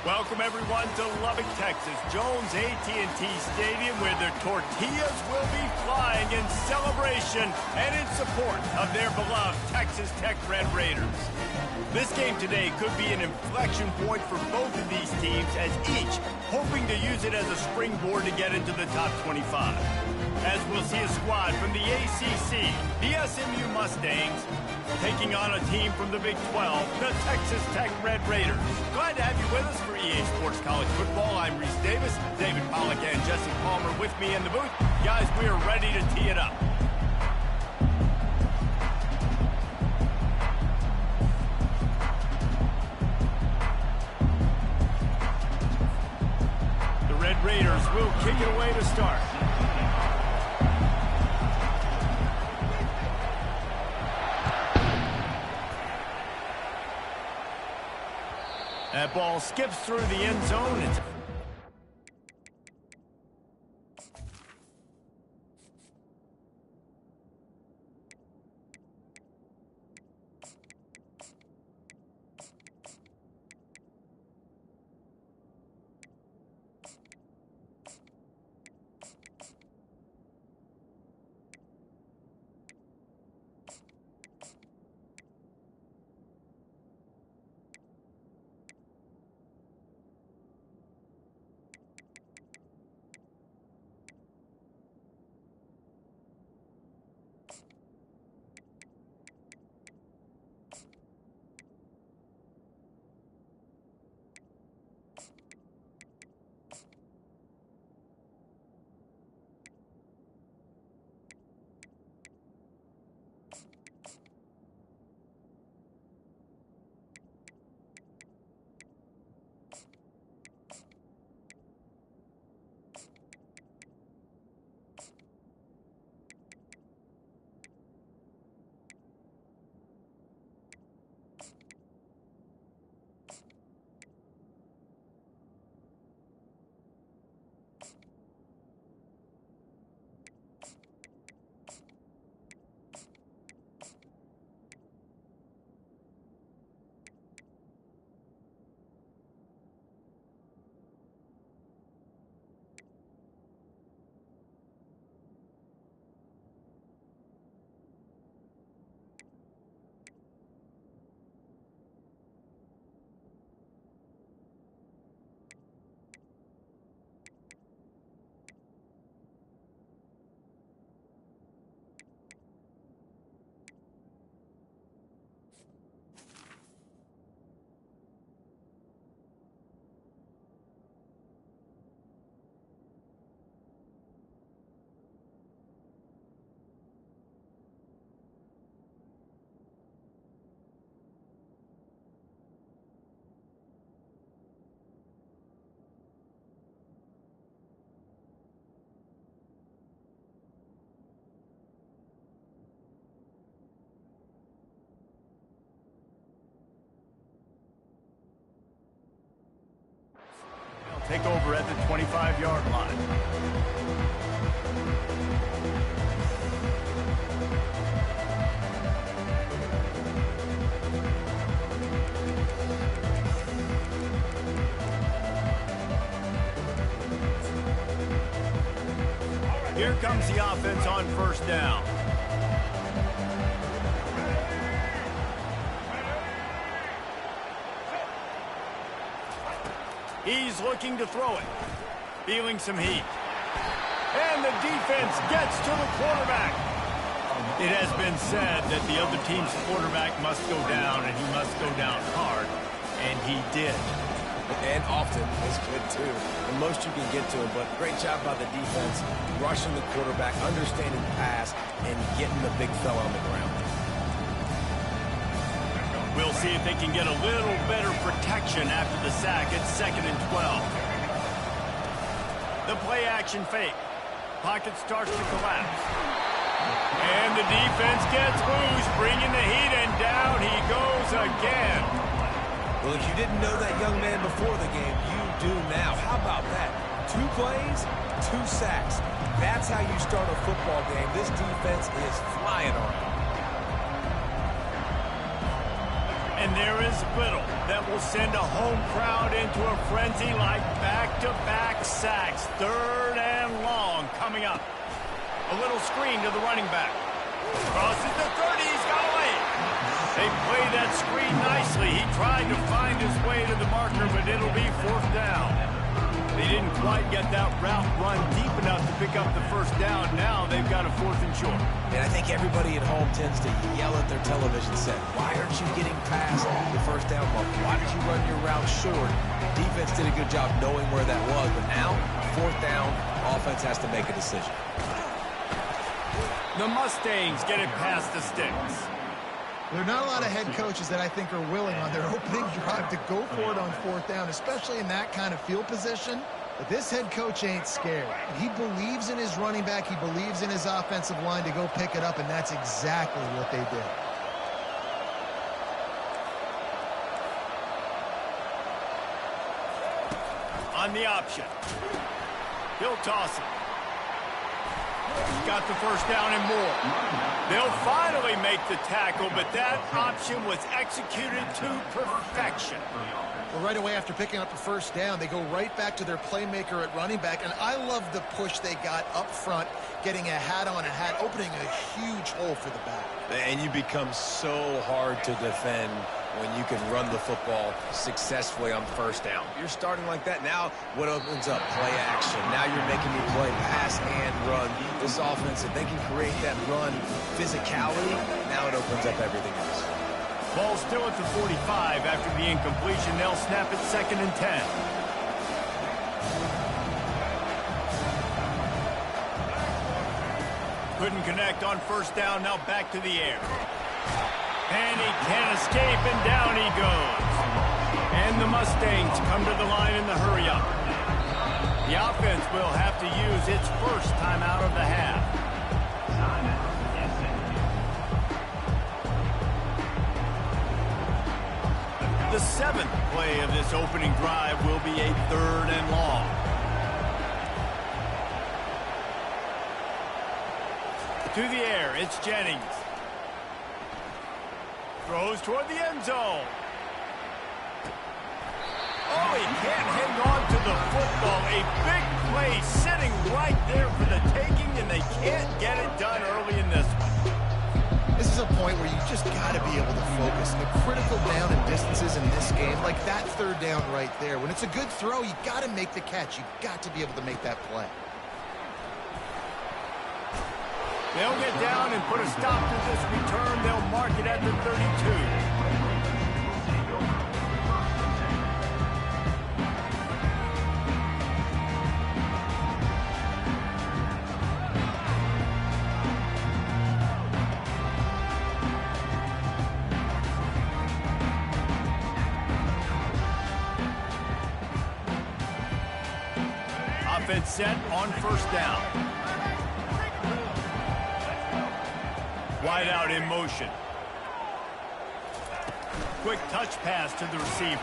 Welcome everyone to Lubbock, Texas, Jones AT&T Stadium, where the tortillas will be flying in celebration and in support of their beloved Texas Tech Red Raiders. This game today could be an inflection point for both of these teams, as each hoping to use it as a springboard to get into the top 25. As we'll see a squad from the ACC, the SMU Mustangs, taking on a team from the Big 12, the Texas Tech Red Raiders. Glad to have you with us for EA Sports College Football. I'm Reese Davis, David Pollack and Jesse Palmer with me in the booth. Guys, we are ready to tee it up. The Red Raiders will kick it away to start. That ball skips through the end zone. Take over at the 25-yard line. Here comes the offense on first down. He's looking to throw it. Feeling some heat. And the defense gets to the quarterback. It has been said that the other team's quarterback must go down, and he must go down hard. And he did. And often is good, too. The most you can get to him, but great job by the defense, rushing the quarterback, understanding the pass, and getting the big fella on the ground. We'll see if they can get a little better protection after the sack. It's 2nd and 12. The play action fake. Pocket starts to collapse. And the defense gets loose, bringing the heat, and down he goes again. Well, if you didn't know that young man before the game, you do now. How about that? 2 plays, 2 sacks. That's how you start a football game. This defense is flying on him. And there is little that will send a home crowd into a frenzy like back-to-back sacks. 3rd and long coming up. A little screen to the running back. Crosses the 30, he's got away. They play that screen nicely. He tried to find his way to the marker, but it'll be 4th down. They didn't quite get that route run deep enough to pick up the 1st down. Now they've got a 4th and short. And I think everybody at home tends to yell at their television set, why aren't you getting past the 1st down mark? Why did you run your route short? Defense did a good job knowing where that was, but now, 4th down, offense has to make a decision. The Mustangs get it past the sticks. There are not a lot of head coaches that I think are willing on their opening drive to go for it on 4th down, especially in that kind of field position. But this head coach ain't scared. He believes in his running back. He believes in his offensive line to go pick it up, and that's exactly what they did. On the option. He'll toss it. He's got the 1st down and more. They'll finally make the tackle, but that option was executed to perfection. Well, right away after picking up the 1st down, they go right back to their playmaker at running back, and I love the push they got up front, getting a hat on a hat, opening a huge hole for the back. And you become so hard to defend when you can run the football successfully on 1st down. You're starting like that. Now what opens up? Play action. Now you're making me play pass and run. This offense, if they can create that run physicality, now it opens up everything else. Ball still at the 45 after the incompletion. They'll snap it 2nd and 10. Couldn't connect on 1st down. Now back to the air. And he can't escape, and down he goes. And the Mustangs come to the line in the hurry-up. The offense will have to use its 1st timeout of the half. The 7th play of this opening drive will be a 3rd and long. To the air, it's Jennings. Throws toward the end zone. Oh, he can't hang on to the football. A big play sitting right there for the taking, and they can't get it done early in this one. This is a point where you just got to be able to focus. The critical down and distances in this game, like that 3rd down right there. When it's a good throw, you got to make the catch. You got to be able to make that play. They'll get down and put a stop to this return. They'll mark it at the 32. Offense set on 1st down. Wide out in motion. Quick touch pass to the receiver.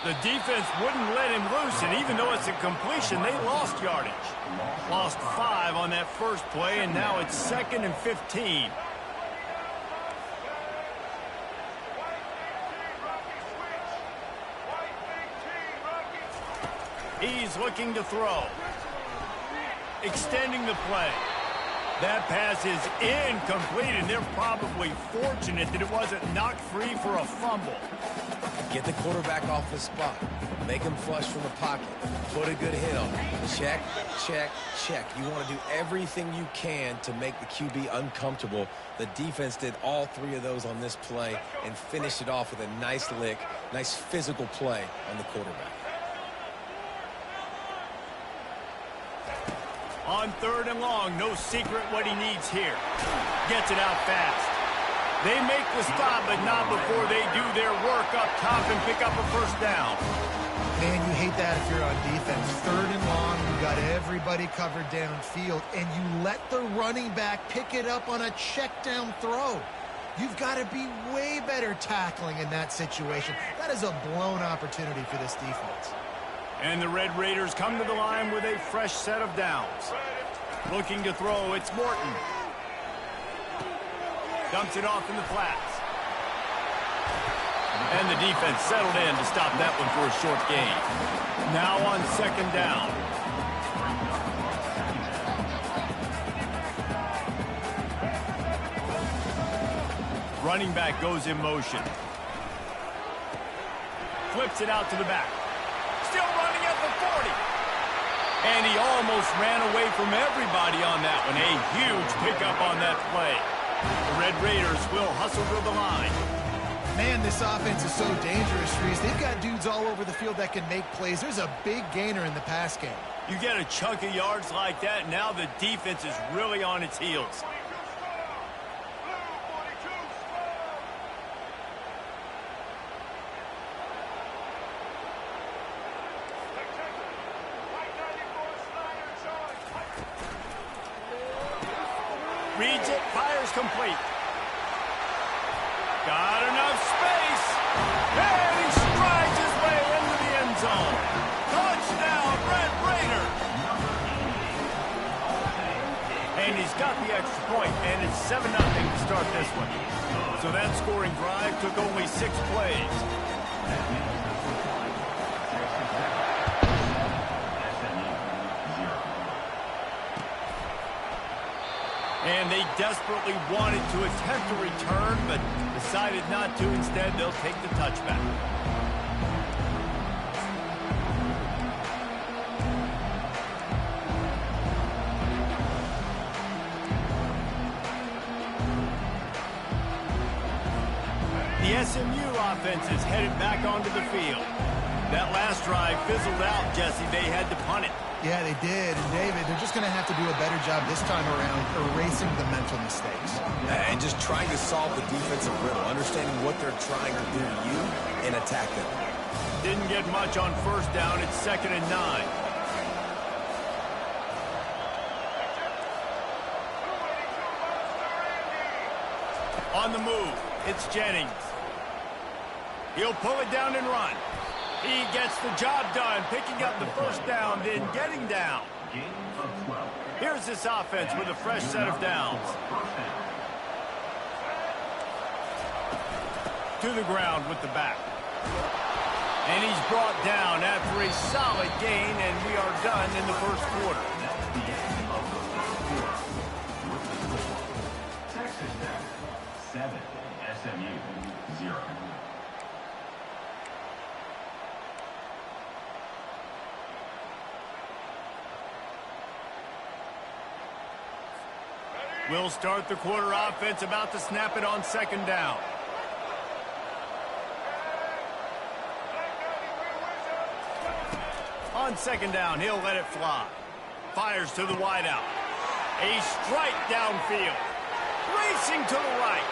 The defense wouldn't let him loose, and even though it's a completion, they lost yardage. Lost 5 on that 1st play, and now it's 2nd and 15. He's looking to throw. Extending the play. That pass is incomplete, and they're probably fortunate that it wasn't knocked free for a fumble. Get the quarterback off the spot. Make him flush from the pocket. Put a good hit on him. Check, check, check. You want to do everything you can to make the QB uncomfortable. The defense did all 3 of those on this play and finished it off with a nice lick, nice physical play on the quarterback. On 3rd and long, no secret what he needs here. Gets it out fast. They make the stop, but not before they do their work up top and pick up a 1st down. Man, you hate that if you're on defense. 3rd and long, you got everybody covered downfield, and you let the running back pick it up on a check down throw. You've got to be way better tackling in that situation. That is a blown opportunity for this defense. And the Red Raiders come to the line with a fresh set of downs. Looking to throw, it's Morton. Dumps it off in the flats. And the defense settled in to stop that one for a short gain. Now on second down. Running back goes in motion. Flips it out to the back. Still running at the 40. And he almost ran away from everybody on that one. A huge pickup on that play. The Red Raiders will hustle to the line. Man, this offense is so dangerous, Reese. They've got dudes all over the field that can make plays. There's a big gainer in the pass game. You get a chunk of yards like that, now the defense is really on its heels. Reads it, fires complete. Got enough space. And he strides his way into the end zone. Touchdown, Red Raider. And he's got the extra point, and it's 7-0 to start this one. So that scoring drive took only 6 plays. And they desperately wanted to attempt a return, but decided not to. Instead, they'll take the touchback. The SMU offense is headed back onto the field. That last drive fizzled out, Jesse. They had to punt it. Yeah, they did. And, David, they're just going to have to do a better job this time around erasing the mental mistakes. And just trying to solve the defensive riddle, understanding what they're trying to do to you and attack them. Didn't get much on first down. It's 2nd and 9. On the move, it's Jennings. He'll pull it down and run. He gets the job done, picking up the first down, then getting down. Here's this offense with a fresh set of downs. To the ground with the back. And he's brought down after a solid gain, and we are done in the first quarter. Texas Tech 7, SMU 0. We'll start the quarter offense, about to snap it on second down. On second down, he'll let it fly. Fires to the wideout. A strike downfield. Racing to the right.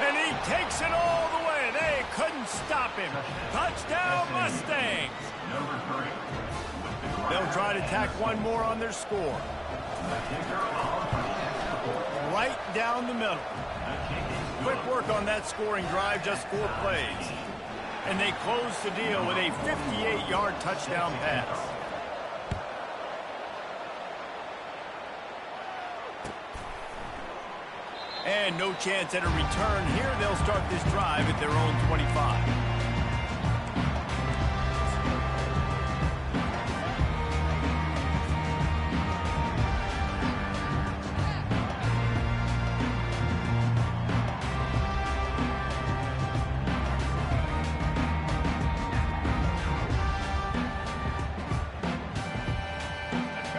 And he takes it all the way. They couldn't stop him. Touchdown, Mustangs. They'll try to tack one more on their score. Right down the middle. Quick work on that scoring drive, just 4 plays. And they close the deal with a 58-yard touchdown pass. And no chance at a return here. They'll start this drive at their own 25.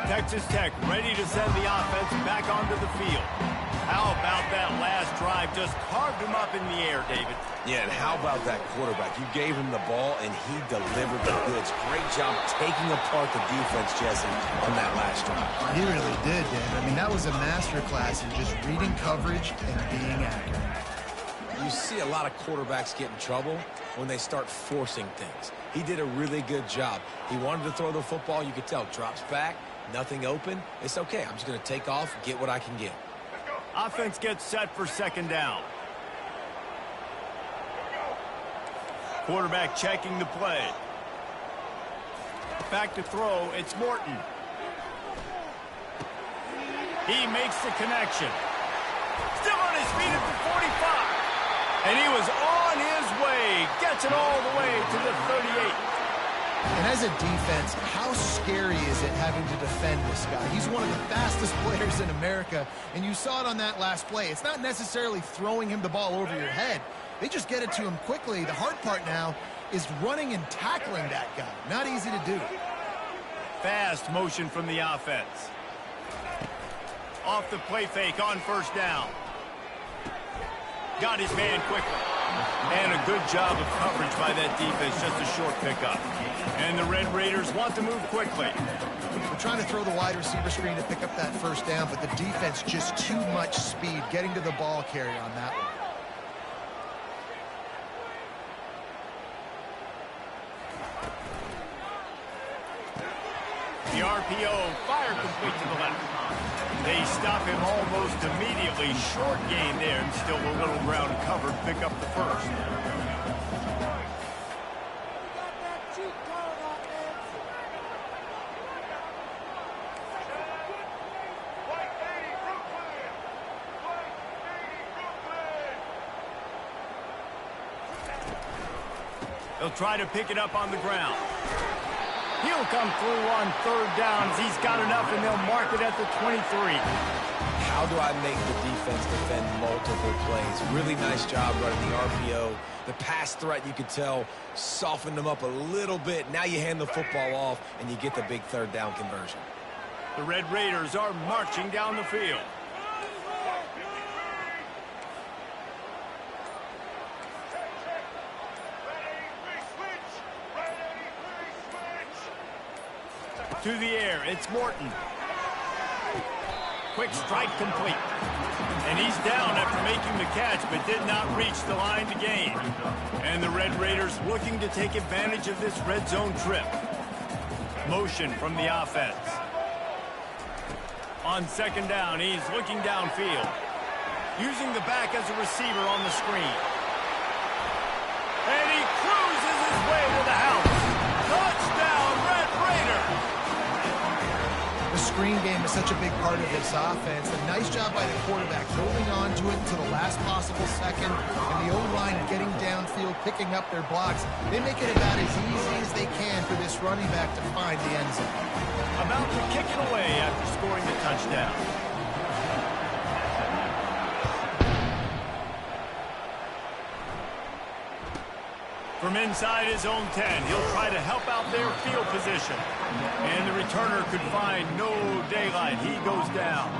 Texas Tech ready to send the offense back onto the field. How about that last drive? Just carved him up in the air, David. Yeah, and how about that quarterback? You gave him the ball, and he delivered the goods. Great job taking apart the defense, Jesse, on that last drive. He really did, Dave. I mean, that was a masterclass in just reading coverage and being accurate. You see a lot of quarterbacks get in trouble when they start forcing things. He did a really good job. He wanted to throw the football. You could tell. Drops back, nothing open. It's okay. I'm just going to take off, get what I can get. Offense gets set for second down. Quarterback checking the play. Back to throw, it's Morton. He makes the connection. Still on his feet at the 45. And he was on his way. Gets it all the way to the 38. And as a defense, how scary is it having to defend this guy? He's one of the fastest players in America, and you saw it on that last play. It's not necessarily throwing him the ball over your head. They just get it to him quickly. The hard part now is running and tackling that guy. Not easy to do. Fast motion from the offense. Off the play fake on first down. Got his man quickly. And a good job of coverage by that defense. Just a short pickup. And the Red Raiders want to move quickly. We're trying to throw the wide receiver screen to pick up that first down, but the defense just too much speed getting to the ball carrier on that one. The RPO, fire complete to the left. They stop him almost immediately. Short gain there, and still a little ground covered. Pick up the first. They'll try to pick it up on the ground. He'll come through on third downs. He's got enough, and they'll mark it at the 23. How do I make the defense defend multiple plays? Really nice job running the RPO. The pass threat, you could tell, softened them up a little bit. Now you hand the football off, and you get the big third down conversion. The Red Raiders are marching down the field. To the air, it's Morton. Quick strike complete. And he's down after making the catch, but did not reach the line to gain. And the Red Raiders looking to take advantage of this red zone trip. Motion from the offense. On second down, he's looking downfield. Using the back as a receiver on the screen. And he cruises his way to the house. Touchdown, Red Raiders! The screen game is such a big part of this offense. A nice job by the quarterback holding on to it until the last possible second, and the O-line getting downfield, picking up their blocks. They make it about as easy as they can for this running back to find the end zone. About to kick it away after scoring the touchdown. From inside his own 10, he'll try to help out their field position. And the returner could find no daylight. He goes down.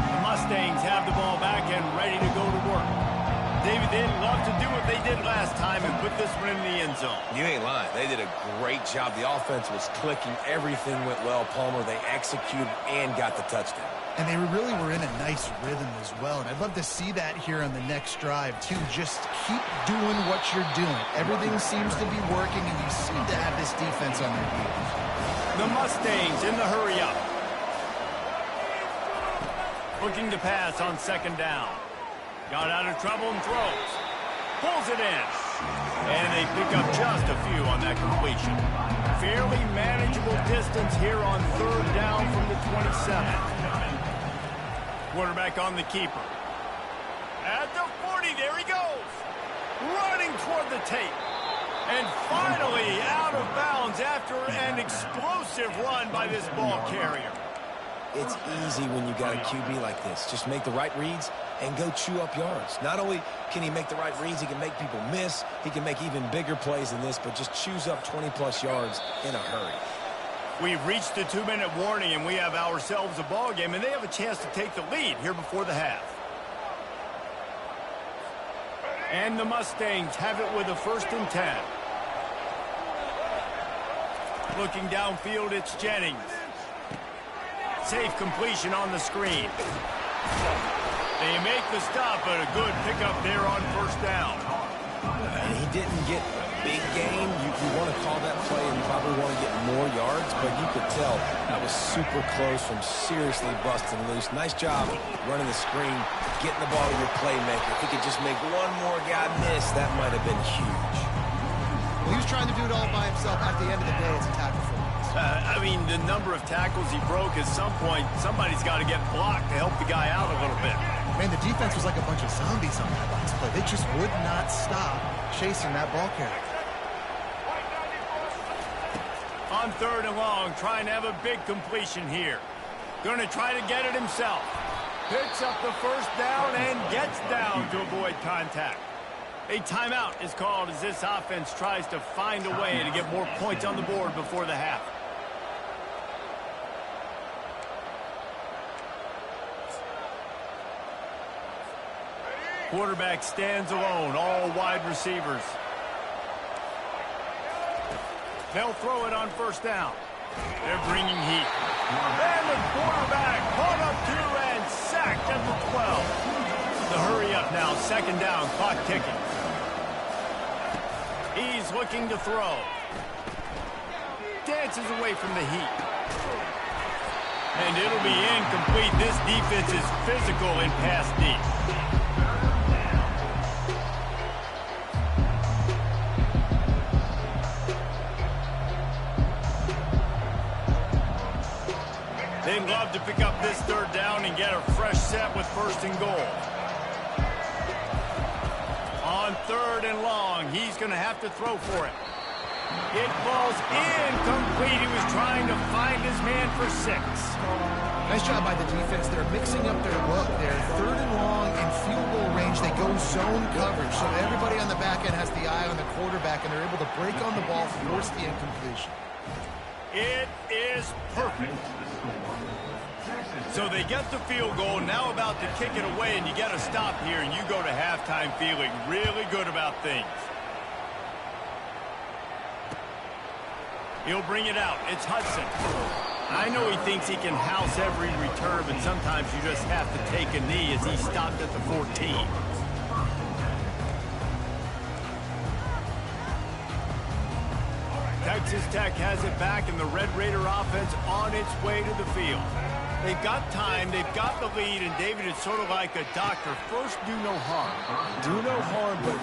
The Mustangs have the ball back and ready to go to work. David, they'd love to do what they did last time and put this one in the end zone. You ain't lying. They did a great job. The offense was clicking. Everything went well, Palmer. They executed and got the touchdown. And they really were in a nice rhythm as well. And I'd love to see that here on the next drive, too. Just keep doing what you're doing. Everything seems to be working, and you seem to have this defense on their heels. The Mustangs in the hurry-up. Looking to pass on second down. Got out of trouble and throws. Pulls it in. And they pick up just a few on that completion. Fairly manageable distance here on third down from the 27. Quarterback on the keeper. At the 40, there he goes. Running toward the tape. And finally out of bounds after an explosive run by this ball carrier. It's easy when you got a QB like this. Just make the right reads and go chew up yards. Not only can he make the right reads, he can make people miss. He can make even bigger plays than this, but just chews up 20-plus yards in a hurry. We've reached the 2-minute warning, and we have ourselves a ball game, and they have a chance to take the lead here before the half. And the Mustangs have it with a 1st and 10. Looking downfield, it's Jennings. Safe completion on the screen. They make the stop, but a good pickup there on first down. And he didn't get big gain, you want to call that play and you probably want to get more yards, but you could tell that was super close from seriously busting loose. Nice job running the screen, getting the ball to your playmaker. If he could just make one more guy miss, that might have been huge. Well, he was trying to do it all by himself. At the end of the day, it's a tackle for him. I mean, the number of tackles he broke, at some point, somebody's got to get blocked to help the guy out a little bit. Man, the defense was like a bunch of zombies on that last play. They just would not stop chasing that ball carrier. On 3rd and long, trying to have a big completion here. Going to try to get it himself. Picks up the first down and gets down to avoid contact. A timeout is called as this offense tries to find a way to get more points on the board before the half. Quarterback stands alone, all wide receivers. They'll throw it on 1st down. They're bringing heat. And the quarterback caught up to and sacked at the 12. The hurry up now, 2nd down, clock ticking. He's looking to throw. Dances away from the heat. And it'll be incomplete. This defense is physical in pass deep. They'd love to pick up this 3rd down and get a fresh set with 1st and goal. On 3rd and long, he's going to have to throw for it. It falls incomplete. He was trying to find his man for 6. Nice job by the defense. They're mixing up their look. They're 3rd and long in field goal range. They go zone coverage. So everybody on the back end has the eye on the quarterback, and they're able to break on the ball, force the incompletion. It is perfect. So they get the field goal, now about to kick it away, and you get a stop here, and you go to halftime feeling really good about things. He'll bring it out. It's Hudson. I know he thinks he can house every return, but sometimes you just have to take a knee as he stopped at the 14. Texas Tech has it back, and the Red Raider offense on its way to the field. They've got time, they've got the lead, and David, it's sort of like a doctor. First, do no harm. Do no harm, but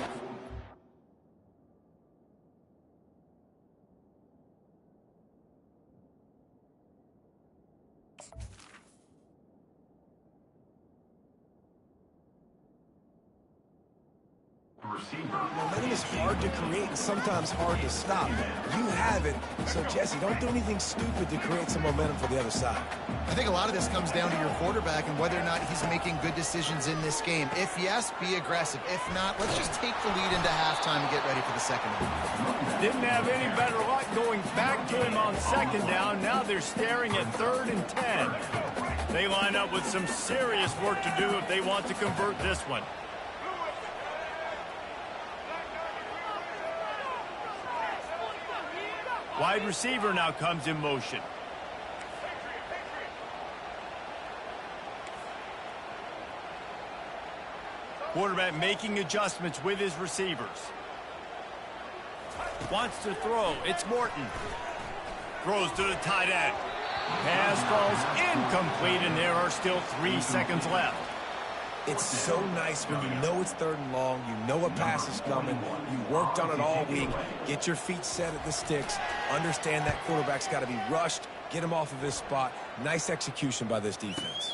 momentum is hard to create and sometimes hard to stop. You have it, so Jesse, don't do anything stupid to create some momentum for the other side. I think a lot of this comes down to your quarterback and whether or not he's making good decisions in this game. If yes, be aggressive. If not, let's just take the lead into halftime and get ready for the 2nd half. Didn't have any better luck going back to him on 2nd down. Now they're staring at 3rd and 10. They line up with some serious work to do if they want to convert this one. Wide receiver now comes in motion. Quarterback making adjustments with his receivers. Wants to throw. It's Morton. Throws to the tight end. Pass falls incomplete, and there are still 3 seconds left. It's so nice when you know it's 3rd and long, you know a pass is coming, you worked on it all week, get your feet set at the sticks, understand that quarterback's got to be rushed, get him off of his spot. Nice execution by this defense.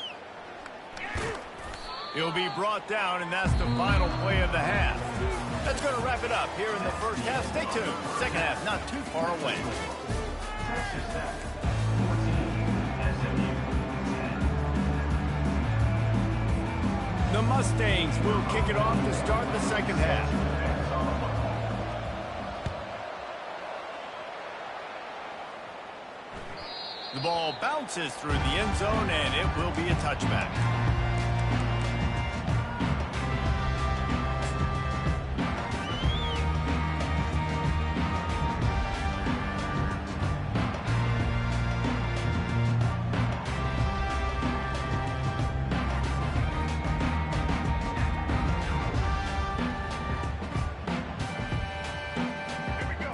He'll be brought down, and that's the final play of the half. That's going to wrap it up here in the 1st half. Stay tuned. 2nd half not too far away. The Mustangs will kick it off to start the 2nd half. The ball bounces through the end zone, and it will be a touchback.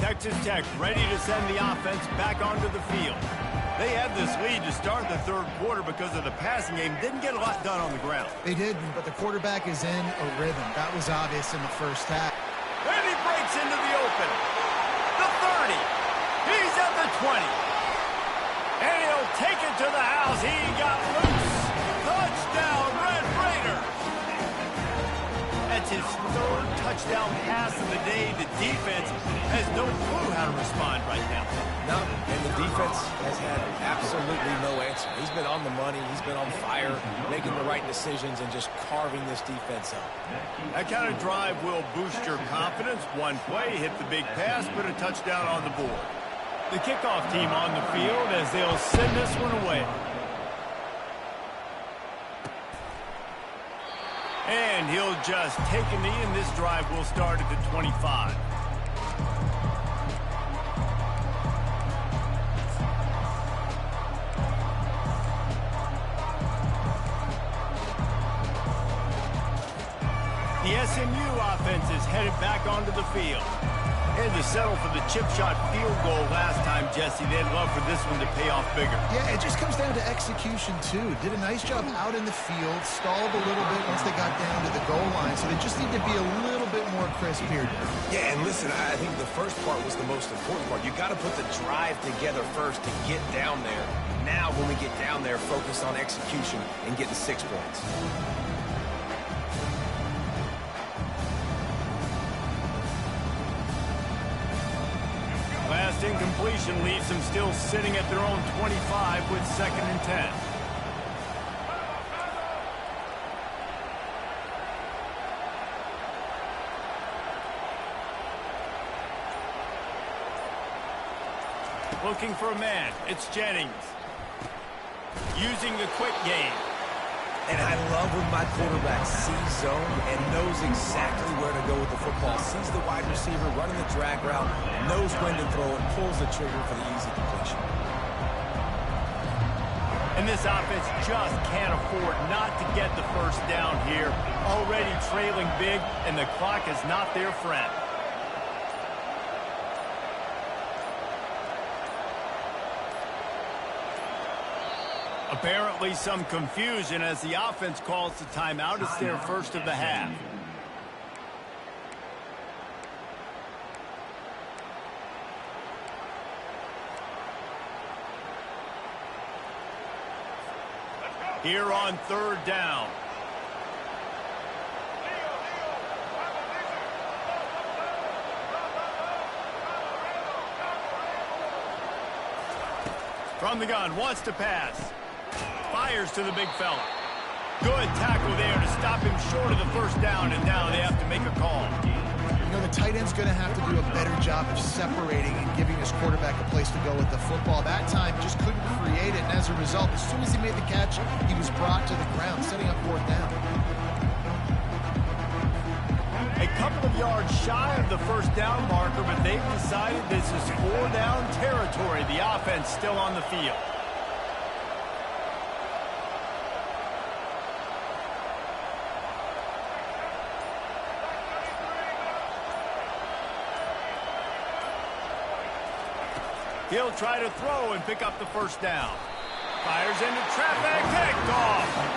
Texas Tech ready to send the offense back onto the field. They had this lead to start the third quarter because of the passing game. Didn't get a lot done on the ground. They didn't, but the quarterback is in a rhythm. That was obvious in the first half. And he breaks into the open. The 30. He's at the 20. And he'll take it to the house. He got loose. Touchdown, Red Raider. That's his third touchdown pass of the day. The defense has no clue how to respond right now. No, and the defense has had absolutely no answer. He's been on the money. He's been on fire, making the right decisions and just carving this defense up. That kind of drive will boost your confidence. One play, hit the big pass, put a touchdown on the board. The kickoff team on the field as they'll send this one away. And he'll just take a knee, and this drive will start at the 25. The SMU offense is headed back onto the field. Had to settle for the chip shot field goal last time, Jesse. They'd love for this one to pay off bigger. Yeah, it just comes down to execution, too. Did a nice job out in the field, stalled a little bit once they got down to the goal line, so they just need to be a little bit more crisp here. Yeah, and listen, I think the first part was the most important part. You got to put the drive together first to get down there. Now, when we get down there, focus on execution and getting 6 points. Last incompletion leaves them still sitting at their own 25 with 2nd and 10. Looking for a man. It's Jennings. Using the quick game. And I love when my quarterback sees zone and knows exactly where to go with the football. Sees the wide receiver running the drag route, knows when to throw it, pulls the trigger for the easy completion. And this offense just can't afford not to get the first down here. Already trailing big, and the clock is not their friend. Apparently some confusion as the offense calls the timeout. It's their first of the half. Here on 3rd down. From the gun, wants to pass. Fires to the big fella. Good tackle there to stop him short of the first down, and now they have to make a call. You know, the tight end's going to have to do a better job of separating and giving his quarterback a place to go with the football. That time just couldn't create it, and as a result, as soon as he made the catch, he was brought to the ground, setting up 4th down. A couple of yards shy of the first down marker, but they've decided this is 4-down territory. The offense still on the field. He'll try to throw and pick up the first down. Fires into traffic, picked off.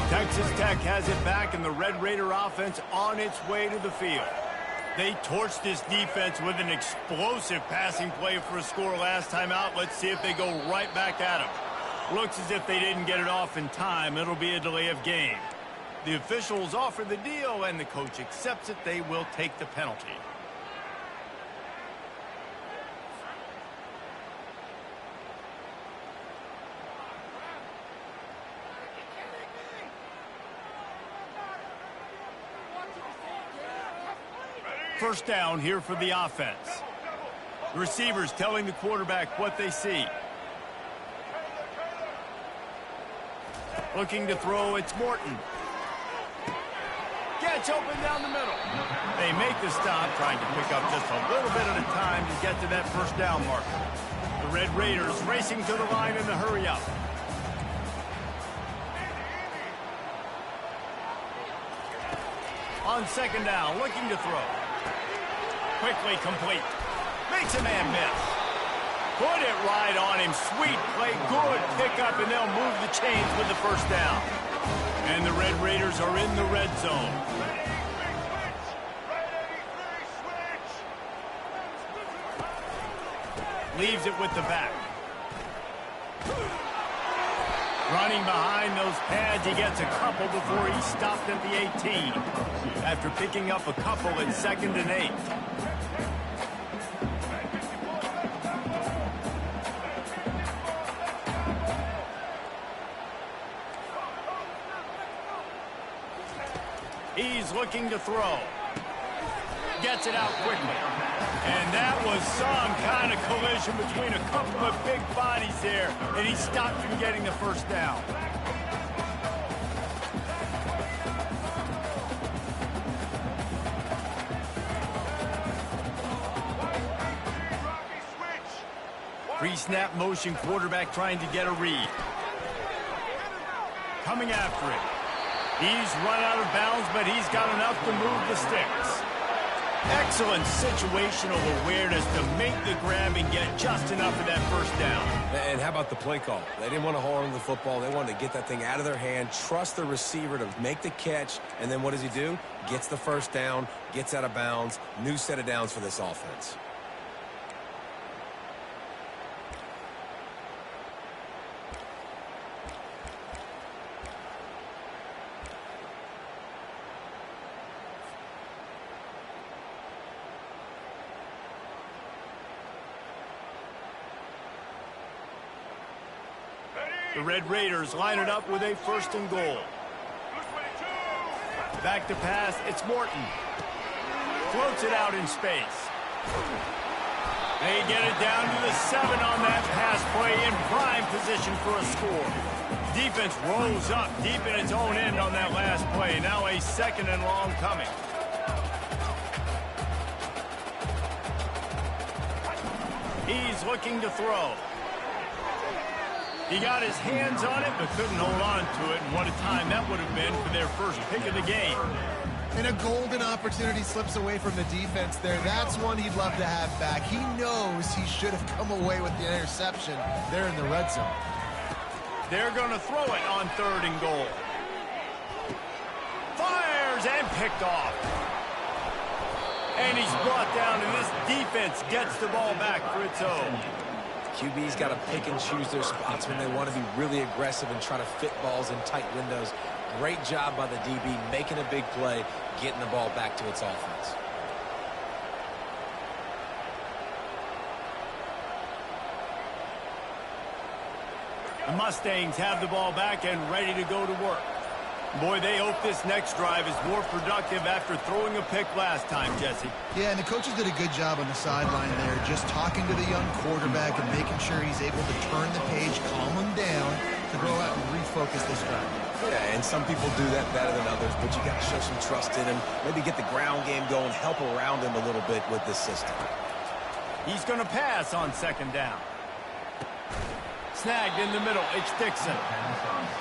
Texas Tech has it back, and the Red Raider offense on its way to the field. They torched this defense with an explosive passing play for a score last time out. Let's see if they go right back at them. Looks as if they didn't get it off in time. It'll be a delay of game. The officials offer the deal, and the coach accepts it. They will take the penalty. First down here for the offense. The receivers telling the quarterback what they see. Looking to throw, it's Morton. It's open down the middle. They make the stop, trying to pick up just a little bit at a time to get to that first down marker. The Red Raiders racing to the line in the hurry-up. On second down, looking to throw. Quickly complete. Makes a man miss. Put it right on him. Sweet play. Good pickup, and they'll move the chains with the first down. And the Red Raiders are in the red zone. Leaves it with the back. Running behind those pads, he gets a couple before he stopped at the 18. After picking up a couple at 2nd and 8. He's looking to throw. Gets it out quickly. And that was some kind of collision between a couple of big bodies there, and he stopped from getting the first down. Pre-snap motion, quarterback trying to get a read. Coming after it. He's run out of bounds, but he's got enough to move the sticks. Excellent situational awareness to make the grab and get just enough of that first down. And how about the play call? They didn't want to hold on to the football. They wanted to get that thing out of their hand, trust the receiver to make the catch, and then what does he do? Gets the first down, gets out of bounds, new set of downs for this offense. The Red Raiders line it up with a 1st and goal. Back to pass, it's Morton. Floats it out in space. They get it down to the 7 on that pass play in prime position for a score. Defense rolls up deep in its own end on that last play. Now a 2nd and long coming. He's looking to throw. He got his hands on it, but couldn't hold on to it. And what a time that would have been for their first pick of the game. And a golden opportunity slips away from the defense there. That's one he'd love to have back. He knows he should have come away with the interception there in the red zone. They're going to throw it on 3rd and goal. Fires and picked off. And he's brought down, and this defense gets the ball back for its own. QB's got to pick and choose their spots when they want to be really aggressive and try to fit balls in tight windows. Great job by the DB making a big play, getting the ball back to its offense. The Mustangs have the ball back and ready to go to work. Boy, they hope this next drive is more productive after throwing a pick last time, Jesse. Yeah, and the coaches did a good job on the sideline there, just talking to the young quarterback and making sure he's able to turn the page, calm him down, to go out and refocus this drive. Yeah, and some people do that better than others, but you got to show some trust in him, maybe get the ground game going, help around him a little bit with this system. He's going to pass on 2nd down. Snagged in the middle, it's Dixon.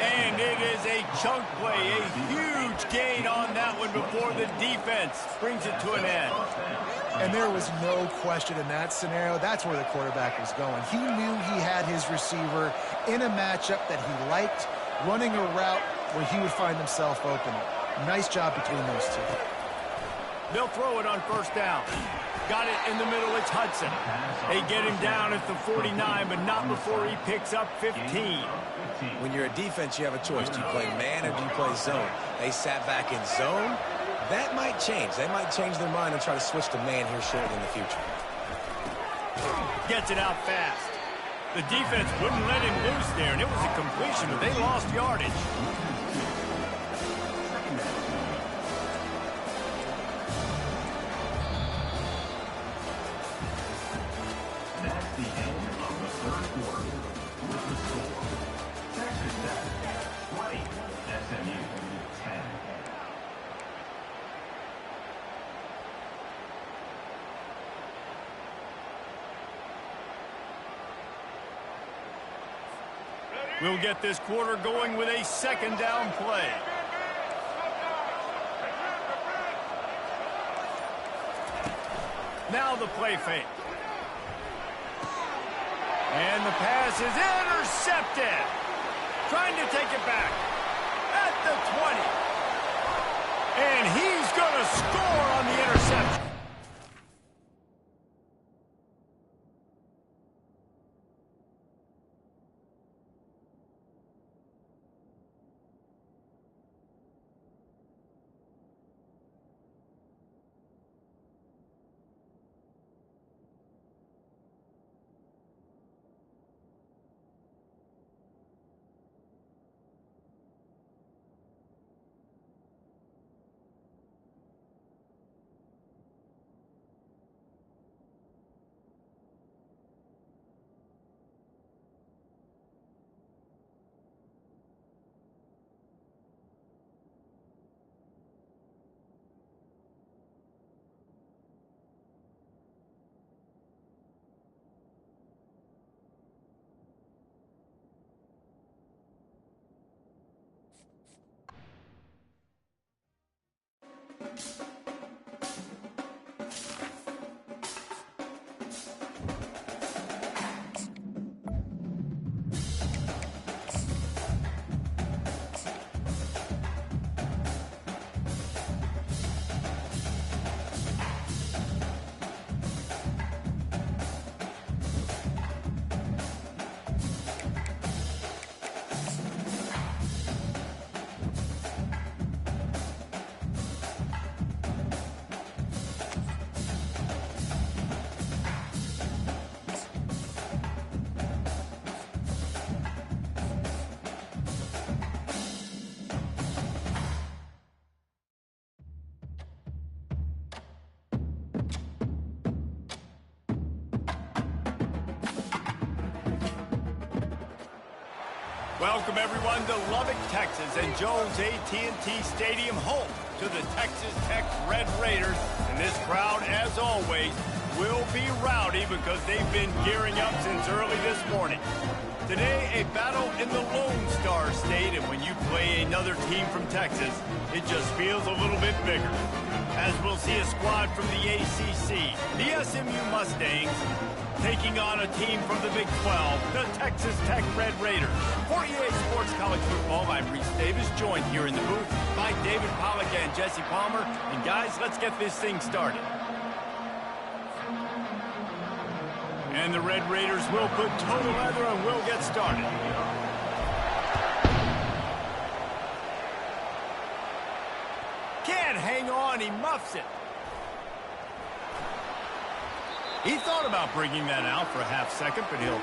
And it is a chunk play, a huge gain on that one before the defense brings it to an end. And there was no question in that scenario. That's where the quarterback was going. He knew he had his receiver in a matchup that he liked, running a route where he would find himself open. Nice job between those two. They'll throw it on 1st down. Got it in the middle, it's Hudson. They get him down at the 49, but not before he picks up 15. When you're a defense, you have a choice. Do you play man or do you play zone? They sat back in zone. That might change. They might change their mind and try to switch to man here shortly in the future. Gets it out fast. The defense wouldn't let him loose there, and it was a completion, but they lost yardage. We'll get this quarter going with a second down play. Now the play fake. And the pass is intercepted. Trying to take it back at the 20. And he's going to score on the interception. Welcome, everyone, to Lubbock, Texas, and Jones AT&T Stadium, home to the Texas Tech Red Raiders. And this crowd, as always, will be rowdy because they've been gearing up since early this morning. Today, a battle in the Lone Star State, and when you play another team from Texas, it just feels a little bit bigger. As we'll see a squad from the ACC, the SMU Mustangs, taking on a team from the Big 12, the Texas Tech Red Raiders. For EA Sports College Football, I'm Reese Davis, joined here in the booth by David Pollack and Jesse Palmer. And guys, let's get this thing started. And the Red Raiders will put total leather and we'll get started. Can't hang on, he muffs it. He thought about bringing that out for a half second, but he'll...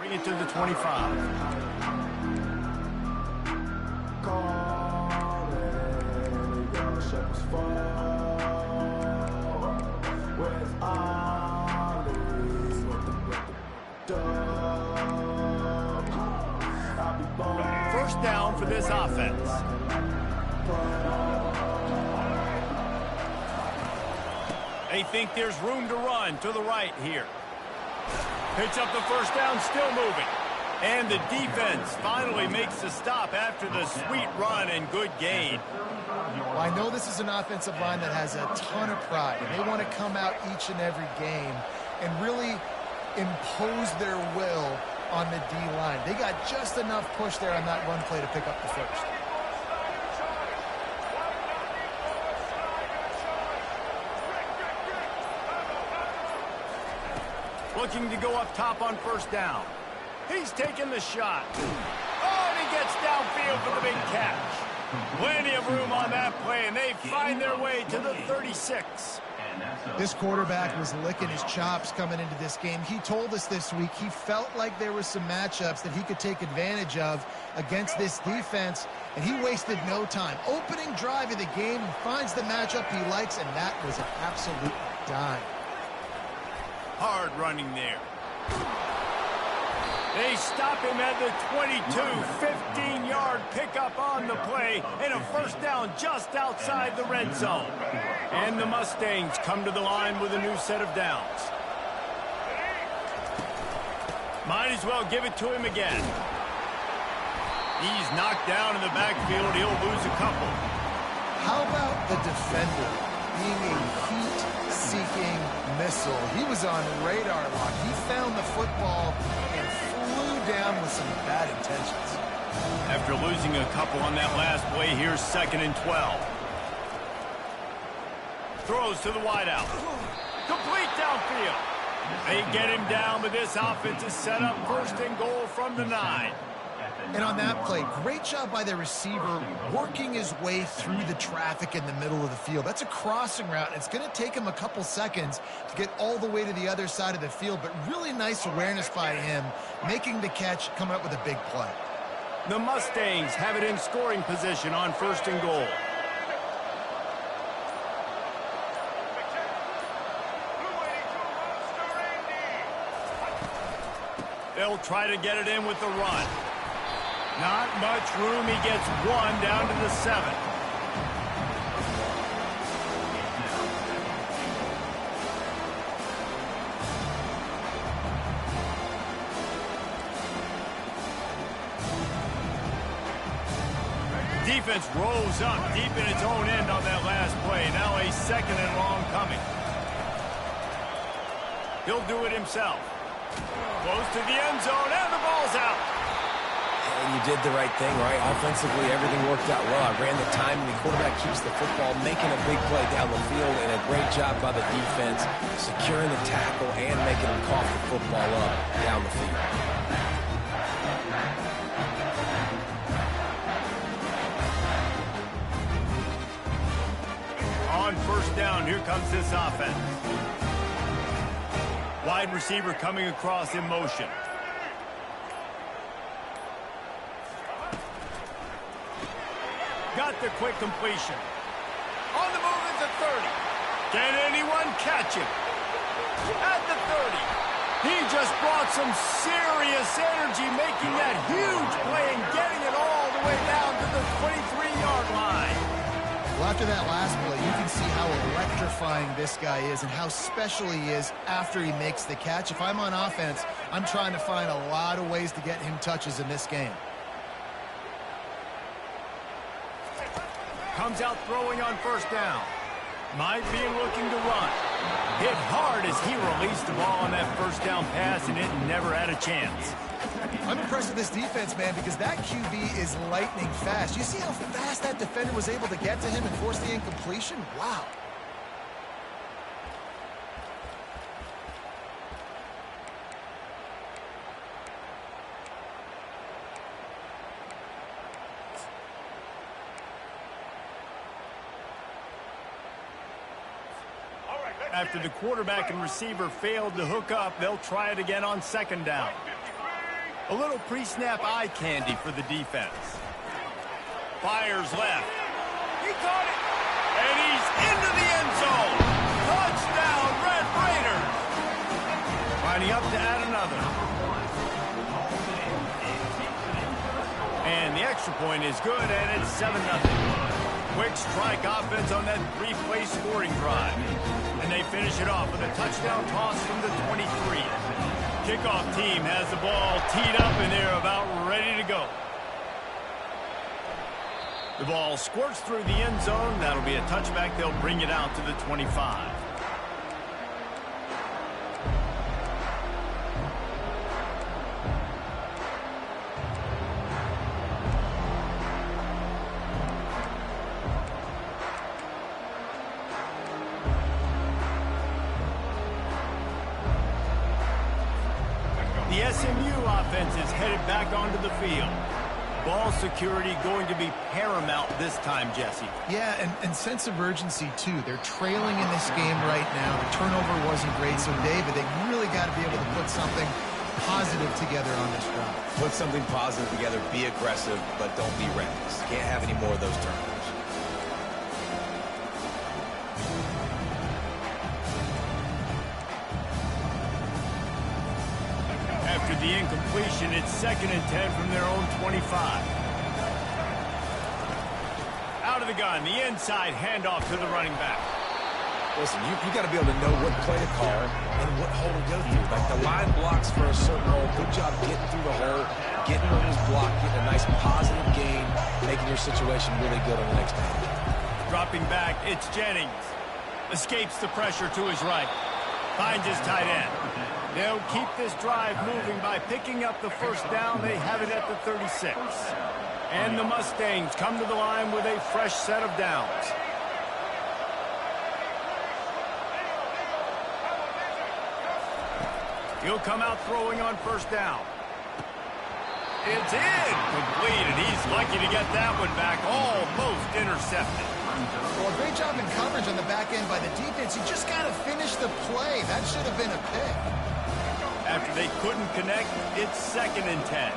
bring it to the 25. first down for this offense. They think there's room to run to the right here. Pitch up the first down, still moving. And the defense finally makes the stop after the sweet run and good gain. Well, I know this is an offensive line that has a ton of pride, and they want to come out each and every game and really impose their will on the D-line. They got just enough push there on that run play to pick up the first. Looking to go up top on first down. He's taking the shot. Oh, and he gets downfield for the big catch. Plenty of room on that play, and they find their way to the 36. This quarterback was licking his chops coming into this game. He told us this week he felt like there were some matchups that he could take advantage of against this defense, and he wasted no time. Opening drive of the game, he finds the matchup he likes, and that was an absolute dime. Hard running there. They stop him at the 22, 15-yard pickup on the play, and a first down just outside the red zone. And the Mustangs come to the line with a new set of downs. Might as well give it to him again. He's knocked down in the backfield. He'll lose a couple. How about the defender being a heat-seeking missile? He was on radar lock. He found the football and flew down with some bad intentions. After losing a couple on that last play, here's 2nd and 12. Throws to the wideout. Complete downfield. They get him down, but this offense is set up 1st and goal from the 9. And on that play, great job by the receiver working his way through the traffic in the middle of the field. That's a crossing route, and it's going to take him a couple seconds to get all the way to the other side of the field, but really nice awareness by him, making the catch, coming up with a big play. The Mustangs have it in scoring position on 1st and goal. They'll try to get it in with the run. Not much room. He gets one down to the 7. Defense rolls up deep in its own end on that last play. Now a 2nd and long coming. He'll do it himself. Close to the end zone, and the ball's out. And you did the right thing, right? Offensively, everything worked out well. I ran the time, and the quarterback keeps the football, making a big play down the field, and a great job by the defense, securing the tackle and making him cough the football up down the field. On 1st down, here comes this offense. Wide receiver coming across in motion. Got the quick completion. On the move at the 30. Can anyone catch him? At the 30. He just brought some serious energy, making that huge play and getting it all the way down to the 23-yard line. Well, after that last play, you can see how electrifying this guy is and how special he is after he makes the catch. If I'm on offense, I'm trying to find a lot of ways to get him touches in this game. Comes out throwing on 1st down. Might be looking to run. Hit hard as he released the ball on that 1st down pass, and it never had a chance. I'm impressed with this defense, man, because that QB is lightning fast. You see how fast that defender was able to get to him and force the incompletion? Wow. After the quarterback and receiver failed to hook up, they'll try it again on 2nd down. A little pre-snap eye candy for the defense. Fires left. He caught it. And he's into the end zone. Touchdown, Red Raiders. Lining up to add another. And the extra point is good, and it's 7-0. Quick strike offense on that three-play scoring drive. And they finish it off with a touchdown toss from the 23. Kickoff team has the ball teed up, and they're about ready to go. The ball squirts through the end zone. That'll be a touchback. They'll bring it out to the 25. The SMU offense is headed back onto the field. Ball security going to be paramount this time, Jesse. Yeah, and sense of urgency, too. They're trailing in this game right now. The turnover wasn't great, so, David, they really got to be able to put something positive together on this drive. Put something positive together, be aggressive, but don't be reckless. Can't have any more of those turnovers. After the incompletion, it's 2nd and 10 from their own 25. Out of the gun, the inside handoff to the running back. Listen, you got to be able to know what play to call and what hole to go through. Like the line blocks for a certain hole. Good job getting through the hole, getting on his block, getting a nice positive gain, making your situation really good on the next down. Dropping back, it's Jennings. Escapes the pressure to his right. Finds his tight end. They'll keep this drive moving by picking up the first down. They have it at the 36. And the Mustangs come to the line with a fresh set of downs. He'll come out throwing on first down. It's incomplete, and he's lucky to get that one back. Almost intercepted. Well, a great job in coverage on the back end by the defense. You just got to finish the play. That should have been a pick. After they couldn't connect, it's 2nd and 10.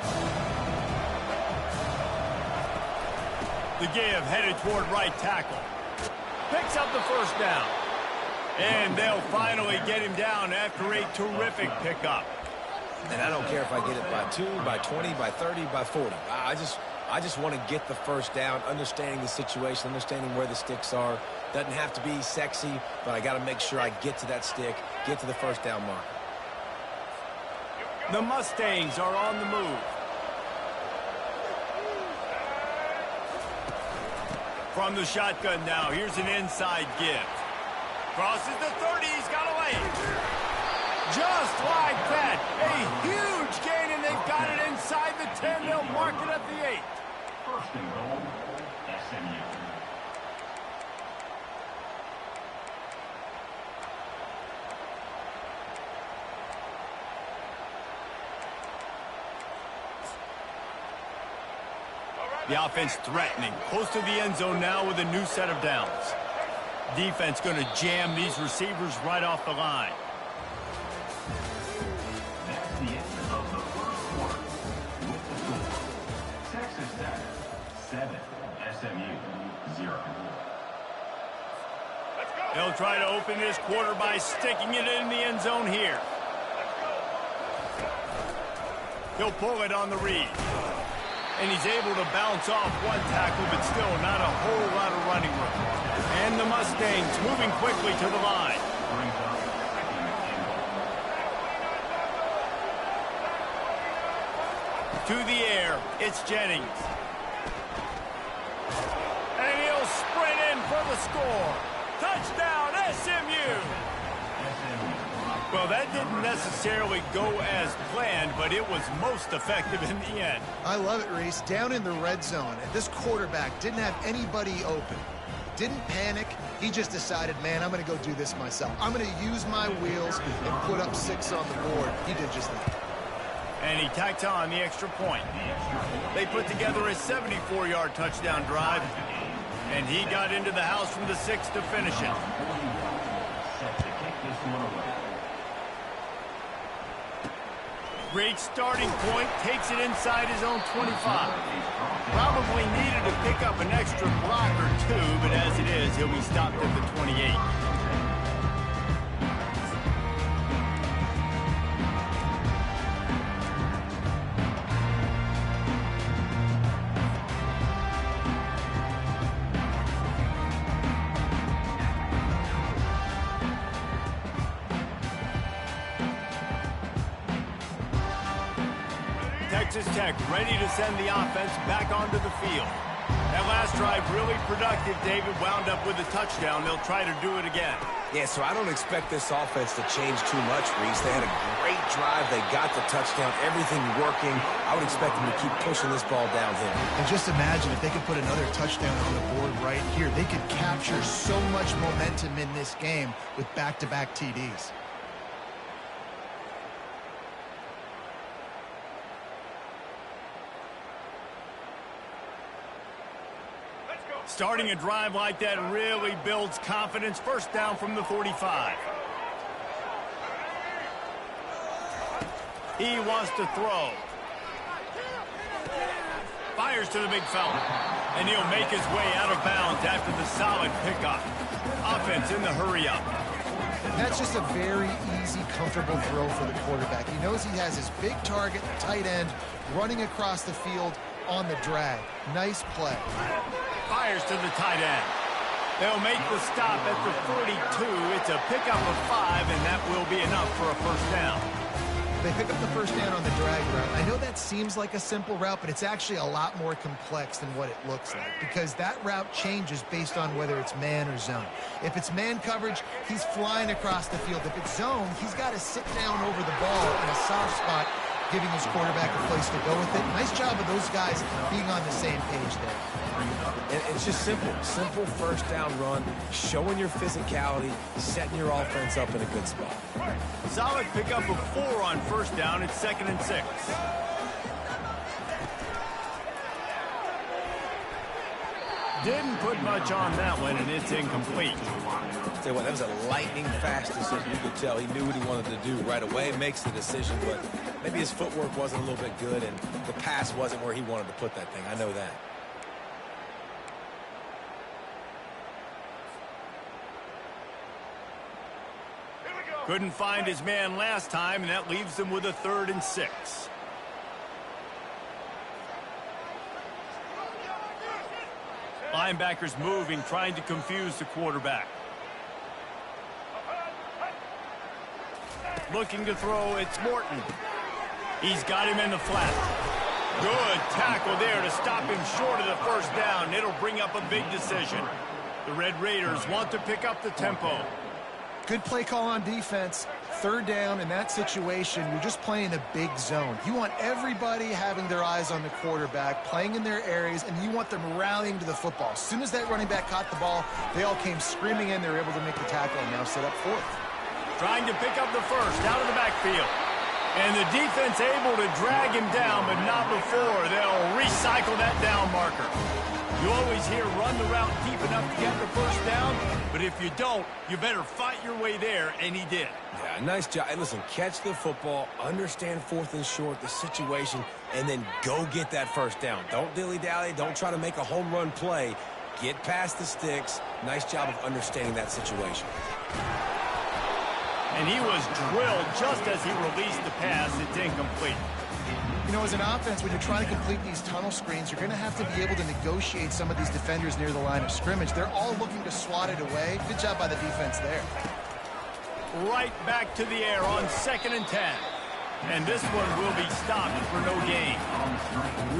The give headed toward right tackle. Picks up the first down. And they'll finally get him down after a terrific pickup. And I don't care if I get it by 2, by 20, by 30, by 40. I just want to get the first down, understanding the situation, understanding where the sticks are. Doesn't have to be sexy, but I got to make sure I get to that stick, get to the first down mark. The Mustangs are on the move. From the shotgun now, here's an inside give. Crosses the 30, he's got away. Just like that, a huge gain, and they've got it inside the 10. They'll mark it at the 8. First and goal, SMU. The offense threatening, close to the end zone now with a new set of downs. Defense going to jam these receivers right off the line. That's the end of the first quarter. With the score, Texas Tech 7, SMU 0. They'll try to open this quarter by sticking it in the end zone here. He'll pull it on the read. And he's able to bounce off one tackle, but still not a whole lot of running room. And the Mustangs moving quickly to the line. To the air, it's Jennings. And he'll sprint in for the score. Touchdown, SMU! Well, that didn't necessarily go as planned, but it was most effective in the end. I love it, Reese. Down in the red zone, and this quarterback didn't have anybody open. Didn't panic. He just decided, man, I'm going to go do this myself. I'm going to use my wheels and put up 6 on the board. He did just that. And he tacked on the extra point. They put together a 74-yard touchdown drive, and he got into the house from the 6 to finish it. Set to kick this one away. Great starting point, takes it inside his own 25. Probably needed to pick up an extra block or 2, but as it is, he'll be stopped at the 28. Texas Tech ready to send the offense back onto the field. That last drive really productive, David. Wound up with a touchdown. They'll try to do it again. Yeah, so I don't expect this offense to change too much, Reese. They had a great drive. They got the touchdown. Everything working. I would expect them to keep pushing this ball downhill. And just imagine if they could put another touchdown on the board right here. They could capture so much momentum in this game with back-to-back TDs. Starting a drive like that really builds confidence. First down from the 45. He wants to throw. Fires to the big fella. And he'll make his way out of bounds after the solid pickup. Offense in the hurry-up. That's just a very easy, comfortable throw for the quarterback. He knows he has his big target, tight end, running across the field on the drag. Nice play. Fires to the tight end. They'll make the stop at the 42. It's a pickup of 5, and that will be enough for a first down. They pick up the first down on the drag route. I know that seems like a simple route, but it's actually a lot more complex than what it looks like because that route changes based on whether it's man or zone. If it's man coverage, he's flying across the field. If it's zone, he's got to sit down over the ball in a soft spot, giving his quarterback a place to go with it. Nice job of those guys being on the same page there. And it's just simple first down run, showing your physicality, setting your offense up in a good spot. Solid pickup of 4 on first down. It's 2nd and 6. Didn't put much on that one, and it's incomplete. Tell you what, that was a lightning-fast decision. You could tell he knew what he wanted to do right away, makes the decision, but maybe his footwork wasn't a little bit good, and the pass wasn't where he wanted to put that thing. I know that. Couldn't find his man last time, and that leaves him with a 3rd and 6. Linebackers moving, trying to confuse the quarterback. Looking to throw, it's Morton. He's got him in the flat. Good tackle there to stop him short of the first down. It'll bring up a big decision. The Red Raiders want to pick up the tempo. Good play call on defense. 3rd down in that situation, you're just playing a big zone. You want everybody having their eyes on the quarterback, playing in their areas, and you want them rallying to the football. As soon as that running back caught the ball, they all came screaming in. They were able to make the tackle and now set up 4th. Trying to pick up the first out of the backfield. And the defense able to drag him down, but not before. They'll recycle that down marker. You always hear run the route deep enough to get the first down, but if you don't, you better fight your way there, and he did. Yeah, nice job. Hey, listen, catch the football, understand 4th and short, the situation, and then go get that first down. Don't dilly-dally. Don't try to make a home run play. Get past the sticks. Nice job of understanding that situation. And he was drilled just as he released the pass. It's incomplete. You know, as an offense, when you're trying to complete these tunnel screens, you're going to have to be able to negotiate some of these defenders near the line of scrimmage. They're all looking to swat it away. Good job by the defense there. Right back to the air on 2nd and 10. And this one will be stopped for no gain.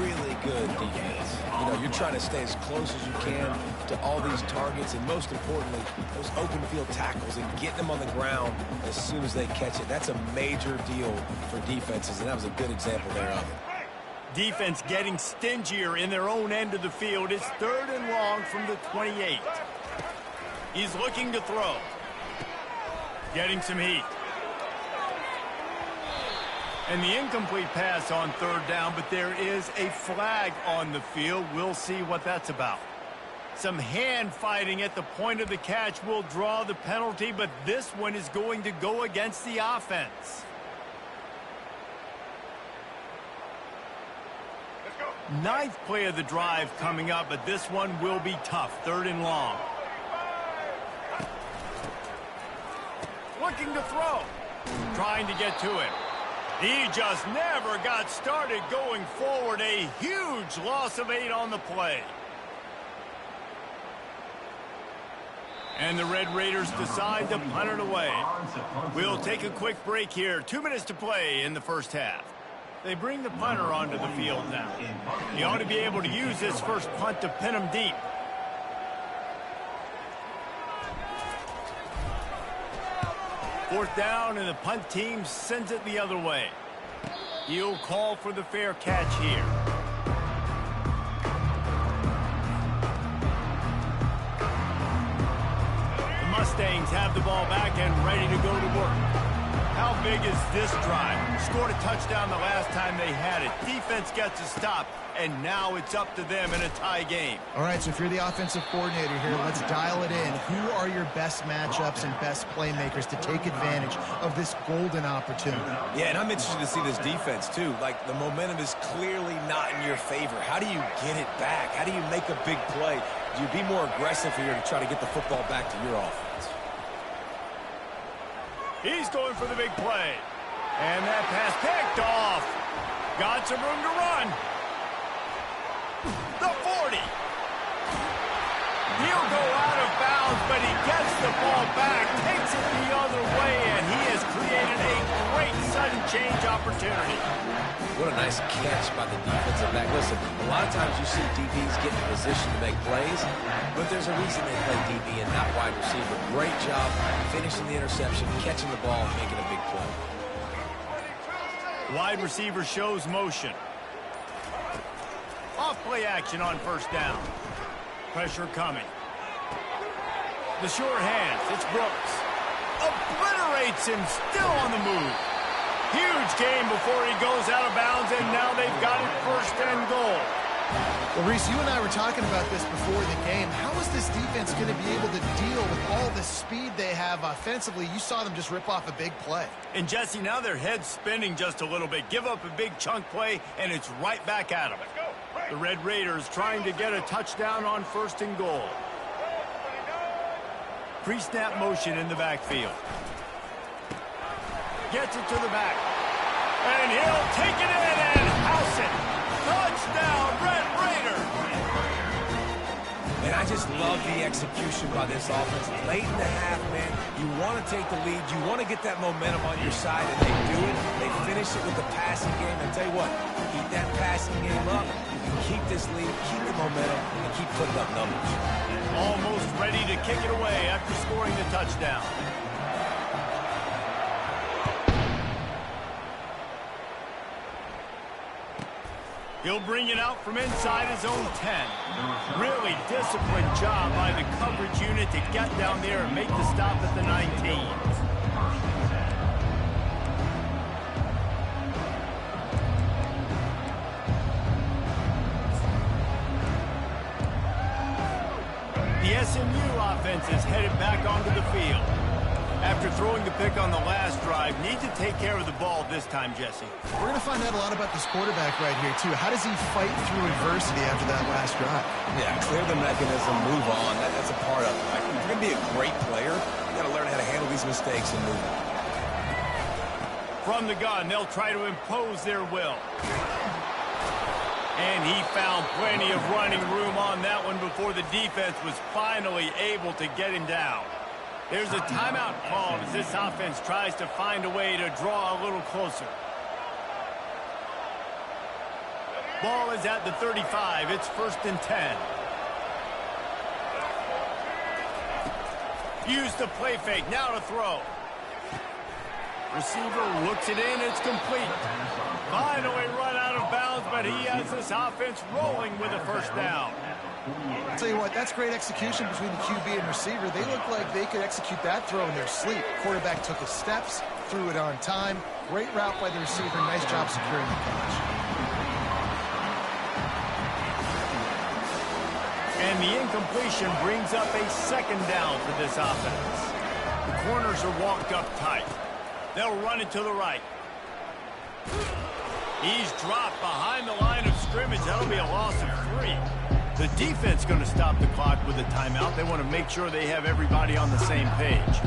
Really good defense. You know, you're trying to stay as close as you can to all these targets, and most importantly, those open field tackles and getting them on the ground as soon as they catch it. That's a major deal for defenses, and that was a good example there of it. Defense getting stingier in their own end of the field. It's 3rd and long from the 28. He's looking to throw. Getting some heat. And the incomplete pass on 3rd down, but there is a flag on the field. We'll see what that's about. Some hand fighting at the point of the catch will draw the penalty, but this one is going to go against the offense. Ninth play of the drive coming up, but this one will be tough. 3rd and long. Looking to throw. Trying to get to it. He just never got started going forward. A huge loss of 8 on the play. And the Red Raiders decide to punt it away. We'll take a quick break here. 2 minutes to play in the first half. They bring the punter onto the field now. He ought to be able to use this first punt to pin him deep. Fourth down, and the punt team sends it the other way. He'll call for the fair catch here. The Mustangs have the ball back and ready to go to work. How big is this drive? Scored a touchdown the last time they had it. Defense gets a stop, and now it's up to them in a tie game. All right, so if you're the offensive coordinator here, let's dial it in. Who are your best matchups and best playmakers to take advantage of this golden opportunity? Yeah, and I'm interested to see this defense, too. Like, the momentum is clearly not in your favor. How do you get it back? How do you make a big play? Do you be more aggressive here to try to get the football back to your offense? He's going for the big play. And that pass picked off. Got some room to run. The 40. He'll go out of bounds, but he gets the ball back, takes it the other way, and he has created a great sudden change opportunity. What a nice catch by the defensive back. Listen, a lot of times you see DBs get in position to make plays, but there's a reason they play DB and not wide receiver. Great job finishing the interception, catching the ball, and making a big play. Wide receiver shows motion. Off play action on first down. Pressure coming. The short hands. It's Brooks. Obliterates him, still on the move. Huge gain before he goes out of bounds, and now they've got it first and goal. Well, Reese, you and I were talking about this before the game. How is this defense going to be able to deal with all the speed they have offensively? You saw them just rip off a big play. And, Jesse, now their head's spinning just a little bit. Give up a big chunk play, and it's right back at them. The Red Raiders trying to get a touchdown on first and goal. Pre-snap motion in the backfield. Gets it to the back. And he'll take it in and house it. Touchdown, Red Raiders. And I just love the execution by this offense. Late in the half, man, you want to take the lead. You want to get that momentum on your side, and they do it. They finish it with the passing game. And tell you what, keep that passing game up. You can keep this lead, keep the momentum, and keep putting up numbers. Almost ready to kick it away after scoring the touchdown. He'll bring it out from inside his own 10. Really disciplined job by the coverage unit to get down there and make the stop at the 19. The SMU offense is headed back onto the field. After throwing the pick on the last drive, need to take care of the ball this time, Jesse. We're going to find out a lot about this quarterback right here, too. How does he fight through adversity after that last drive? Yeah, clear the mechanism, move on. That's a part of it. Right? If you're going to be a great player, you got to learn how to handle these mistakes and move on. From the gun, they'll try to impose their will. And he found plenty of running room on that one before the defense was finally able to get him down. There's a timeout called as this offense tries to find a way to draw a little closer. Ball is at the 35. It's first and 10. Use the play fake. Now to throw. Receiver looks it in. It's complete. Finally run out of bounds, but he has this offense rolling with a first down. I'll tell you what, that's great execution between the QB and receiver. They look like they could execute that throw in their sleep. Quarterback took his steps, threw it on time. Great route by the receiver. Nice job securing the catch. And the incompletion brings up a second down for this offense. The corners are walked up tight. They'll run it to the right. He's dropped behind the line of scrimmage. That'll be a loss of 3. The defense going to stop the clock with a timeout. They want to make sure they have everybody on the same page.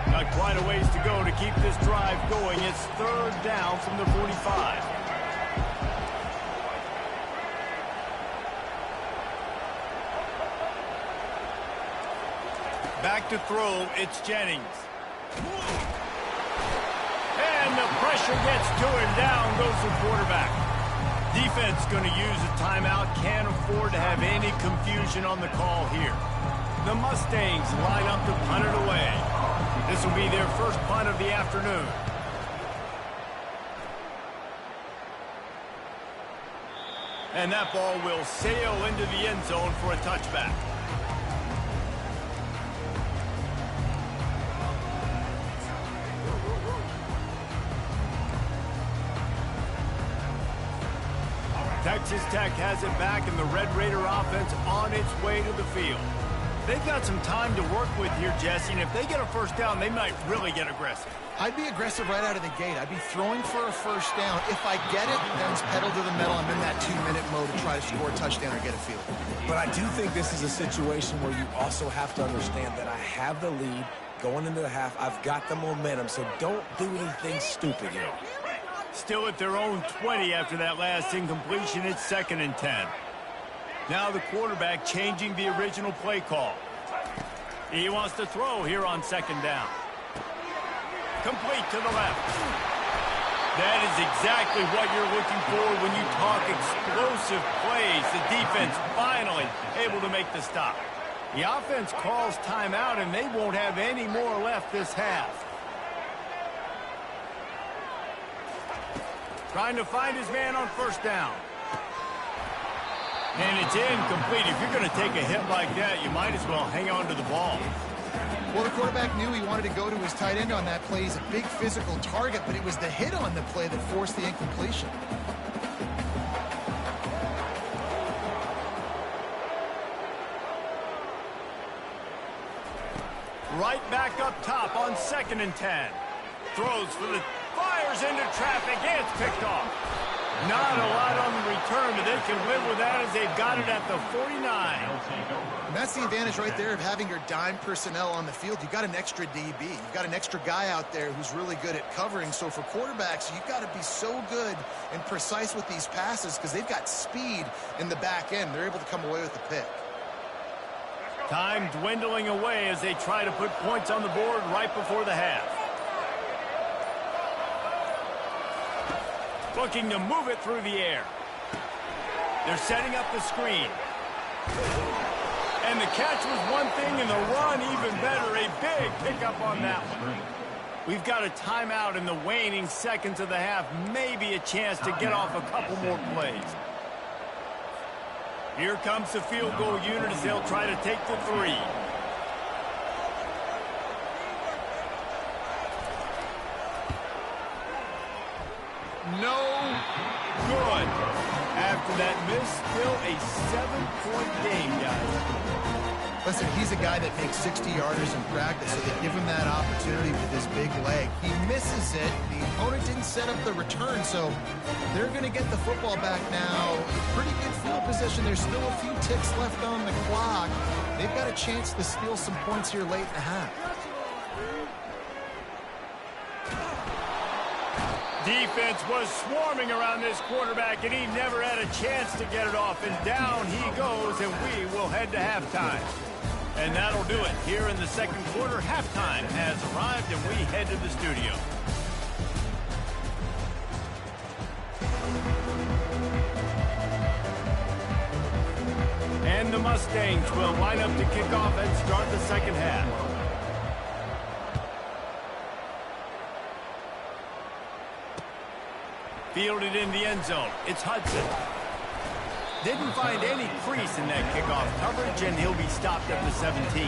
Got quite a ways to go to keep this drive going. It's third down from the 45. Back to throw, it's Jennings. And the pressure pressure gets to him. Down goes the quarterback. Defense going to use a timeout. Can't afford to have any confusion on the call here. The Mustangs line up to punt it away. This will be their first punt of the afternoon. And that ball will sail into the end zone for a touchback. Texas Tech has it back, and the Red Raider offense on its way to the field. They've got some time to work with here, Jesse, and if they get a first down, they might really get aggressive. I'd be aggressive right out of the gate. I'd be throwing for a first down. If I get it, then it's pedal to the metal. I'm in that 2-minute mode to try to score a touchdown or get a field. But I do think this is a situation where you also have to understand that I have the lead going into the half. I've got the momentum, so don't do anything stupid here. Still at their own 20 after that last incompletion. It's 2nd and 10. Now the quarterback changing the original play call. He wants to throw here on 2nd down. Complete to the left. That is exactly what you're looking for when you talk explosive plays. The defense finally able to make the stop. The offense calls timeout, and they won't have any more left this half. Trying to find his man on 1st down. And it's incomplete. If you're going to take a hit like that, you might as well hang on to the ball. Well, the quarterback knew he wanted to go to his tight end on that play. He's a big physical target, but it was the hit on the play that forced the incompletion. Right back up top on 2nd and 10. Throws for the... fires into traffic. It's picked off. Not a lot on the return, but they can live with that as they've got it at the 49. And that's the advantage right there of having your dime personnel on the field. You've got an extra DB. You've got an extra guy out there who's really good at covering. So for quarterbacks, you've got to be so good and precise with these passes because they've got speed in the back end. They're able to come away with the pick. Time dwindling away as they try to put points on the board right before the half. Looking to move it through the air. They're setting up the screen. And the catch was one thing, and the run even better. A big pickup on that one. We've got a timeout in the waning seconds of the half. Maybe a chance to get off a couple more plays. Here comes the field goal unit as they'll try to take the 3. No good. After that miss, still a 7-point game, guys. Listen, he's a guy that makes 60-yarders in practice, so they give him that opportunity with his big leg. He misses it. The opponent didn't set up the return, so they're going to get the football back now. Pretty good field position. There's still a few ticks left on the clock. They've got a chance to steal some points here late in the half. Defense was swarming around this quarterback, and he never had a chance to get it off. And down he goes, and we will head to halftime. And that'll do it here in the 2nd quarter. Halftime has arrived, and we head to the studio. And the Mustangs will line up to kick off and start the 2nd half. Fielded in the end zone. It's Hudson. Didn't find any crease in that kickoff coverage, and he'll be stopped at the 17.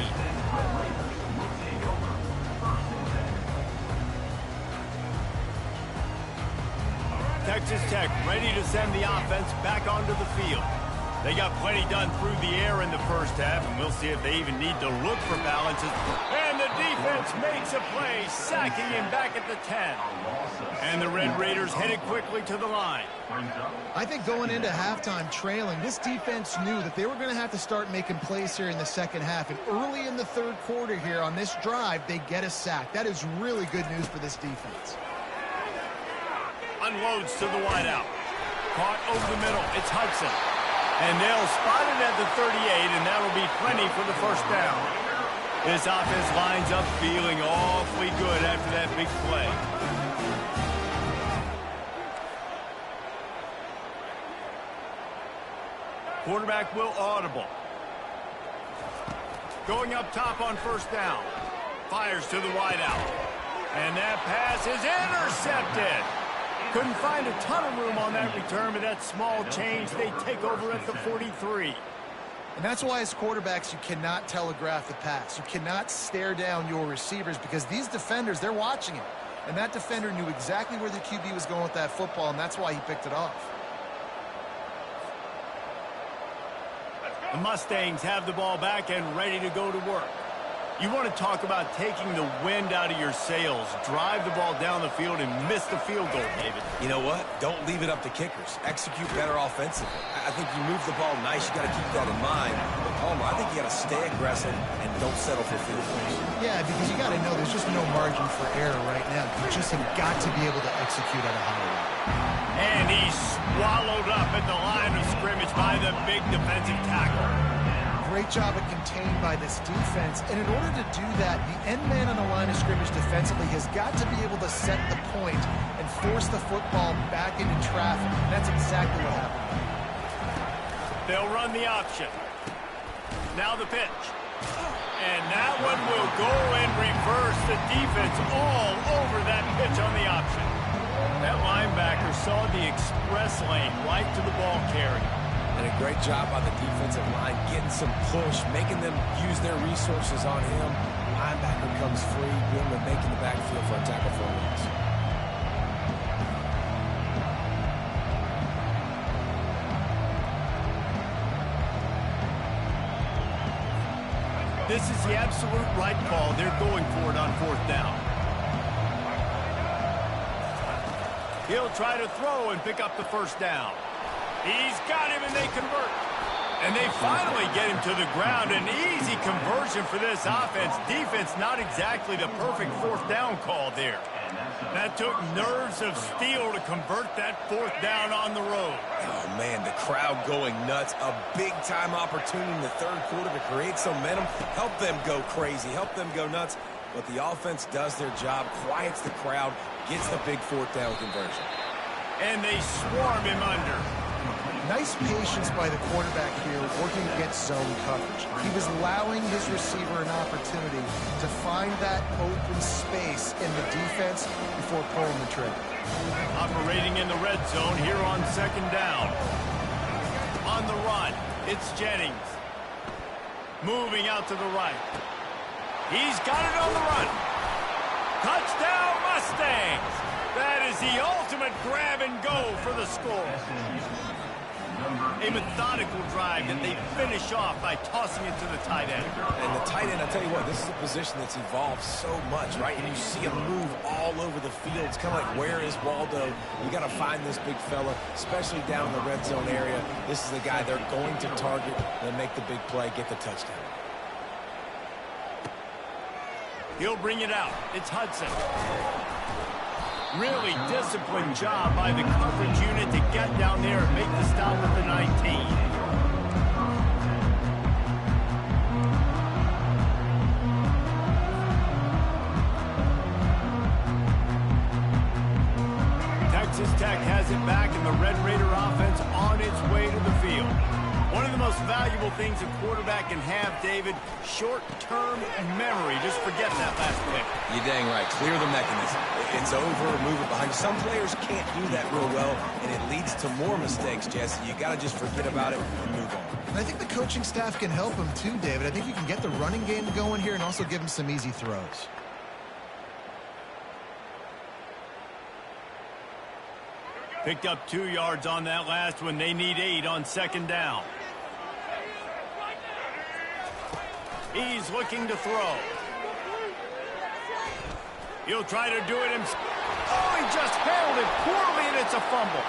Texas Tech ready to send the offense back onto the field. They got plenty done through the air in the first half, and we'll see if they even need to look for balances. And the defense makes a play, sacking him back at the 10. And the Red Raiders headed quickly to the line. I think going into halftime trailing, this defense knew that they were going to have to start making plays here in the 2nd half. And early in the 3rd quarter here on this drive, they get a sack. That is really good news for this defense. Unloads to the wideout. Caught over the middle. It's Hudson. And they'll spot it at the 38, and that'll be plenty for the first down. This offense lines up feeling awfully good after that big play. Quarterback will audible. Going up top on first down. Fires to the wideout. And that pass is intercepted. Couldn't find a ton of room on that return, but that small change, they take over at the 43. And that's why as quarterbacks, you cannot telegraph the pass. You cannot stare down your receivers because these defenders, they're watching it. And that defender knew exactly where the QB was going with that football, and that's why he picked it off. The Mustangs have the ball back and ready to go to work. You want to talk about taking the wind out of your sails. Drive the ball down the field and miss the field goal, David. You know what? Don't leave it up to kickers. Execute better offensively. I think you move the ball nice. You got to keep that in mind. But Palmer, I think you got to stay aggressive and don't settle for field goals. Yeah, because you got to know there's just no margin for error right now. You just have got to be able to execute at a high level. And he's swallowed up at the line of scrimmage by the big defensive tackle. Great job of contained by this defense. And in order to do that, the end man on the line of scrimmage defensively has got to be able to set the point and force the football back into traffic. And that's exactly what happened. They'll run the option. Now the pitch. And that one will go in reverse. The defense all over that pitch on the option. That linebacker saw the express lane right to the ball carrier. And a great job by the defensive line, getting some push, making them use their resources on him. Linebacker comes free, Boomer making the backfield for a tackle for a loss. This is the absolute right call. They're going for it on fourth down. He'll try to throw and pick up the first down. He's got him, and they convert. And they finally get him to the ground. An easy conversion for this offense. Defense, not exactly the perfect fourth down call there. That took nerves of steel to convert that fourth down on the road. Oh, man, the crowd going nuts. A big-time opportunity in the third quarter to create some momentum. Help them go crazy. Help them go nuts. But the offense does their job, quiets the crowd, gets the big fourth down conversion. And they swarm him under. Nice patience by the quarterback here, working against zone coverage. He was allowing his receiver an opportunity to find that open space in the defense before pulling the trigger. Operating in the red zone here on second down. On the run, it's Jennings. Moving out to the right. He's got it on the run. Touchdown, Mustangs! That is the ultimate grab and go for the score. A methodical drive that they finish off by tossing it to the tight end. And the tight end, I tell you what, this is a position that's evolved so much, right? And you see him move all over the field. It's kind of like, where is Waldo? You got to find this big fella, especially down in the red zone area. This is the guy they're going to target and make the big play, get the touchdown. He'll bring it out. It's Hudson. Really disciplined job by the coverage unit to get down there and make the stop at the 19. Texas Tech has it back, and the Red Raider offense on its way to the field. One of the most valuable things a quarterback can have, David, short-term memory. Just forget that last pick. You're dang right. Clear the mechanism. It's over, move it behind. Some players can't do that real well, and it leads to more mistakes, Jesse. You got to just forget about it and move on. And I think the coaching staff can help him too, David. I think you can get the running game going here and also give him some easy throws. Picked up 2 yards on that last one. They need 8 on second down. He's looking to throw. He'll try to do it himself. Oh, he just handled it poorly, and it's a fumble.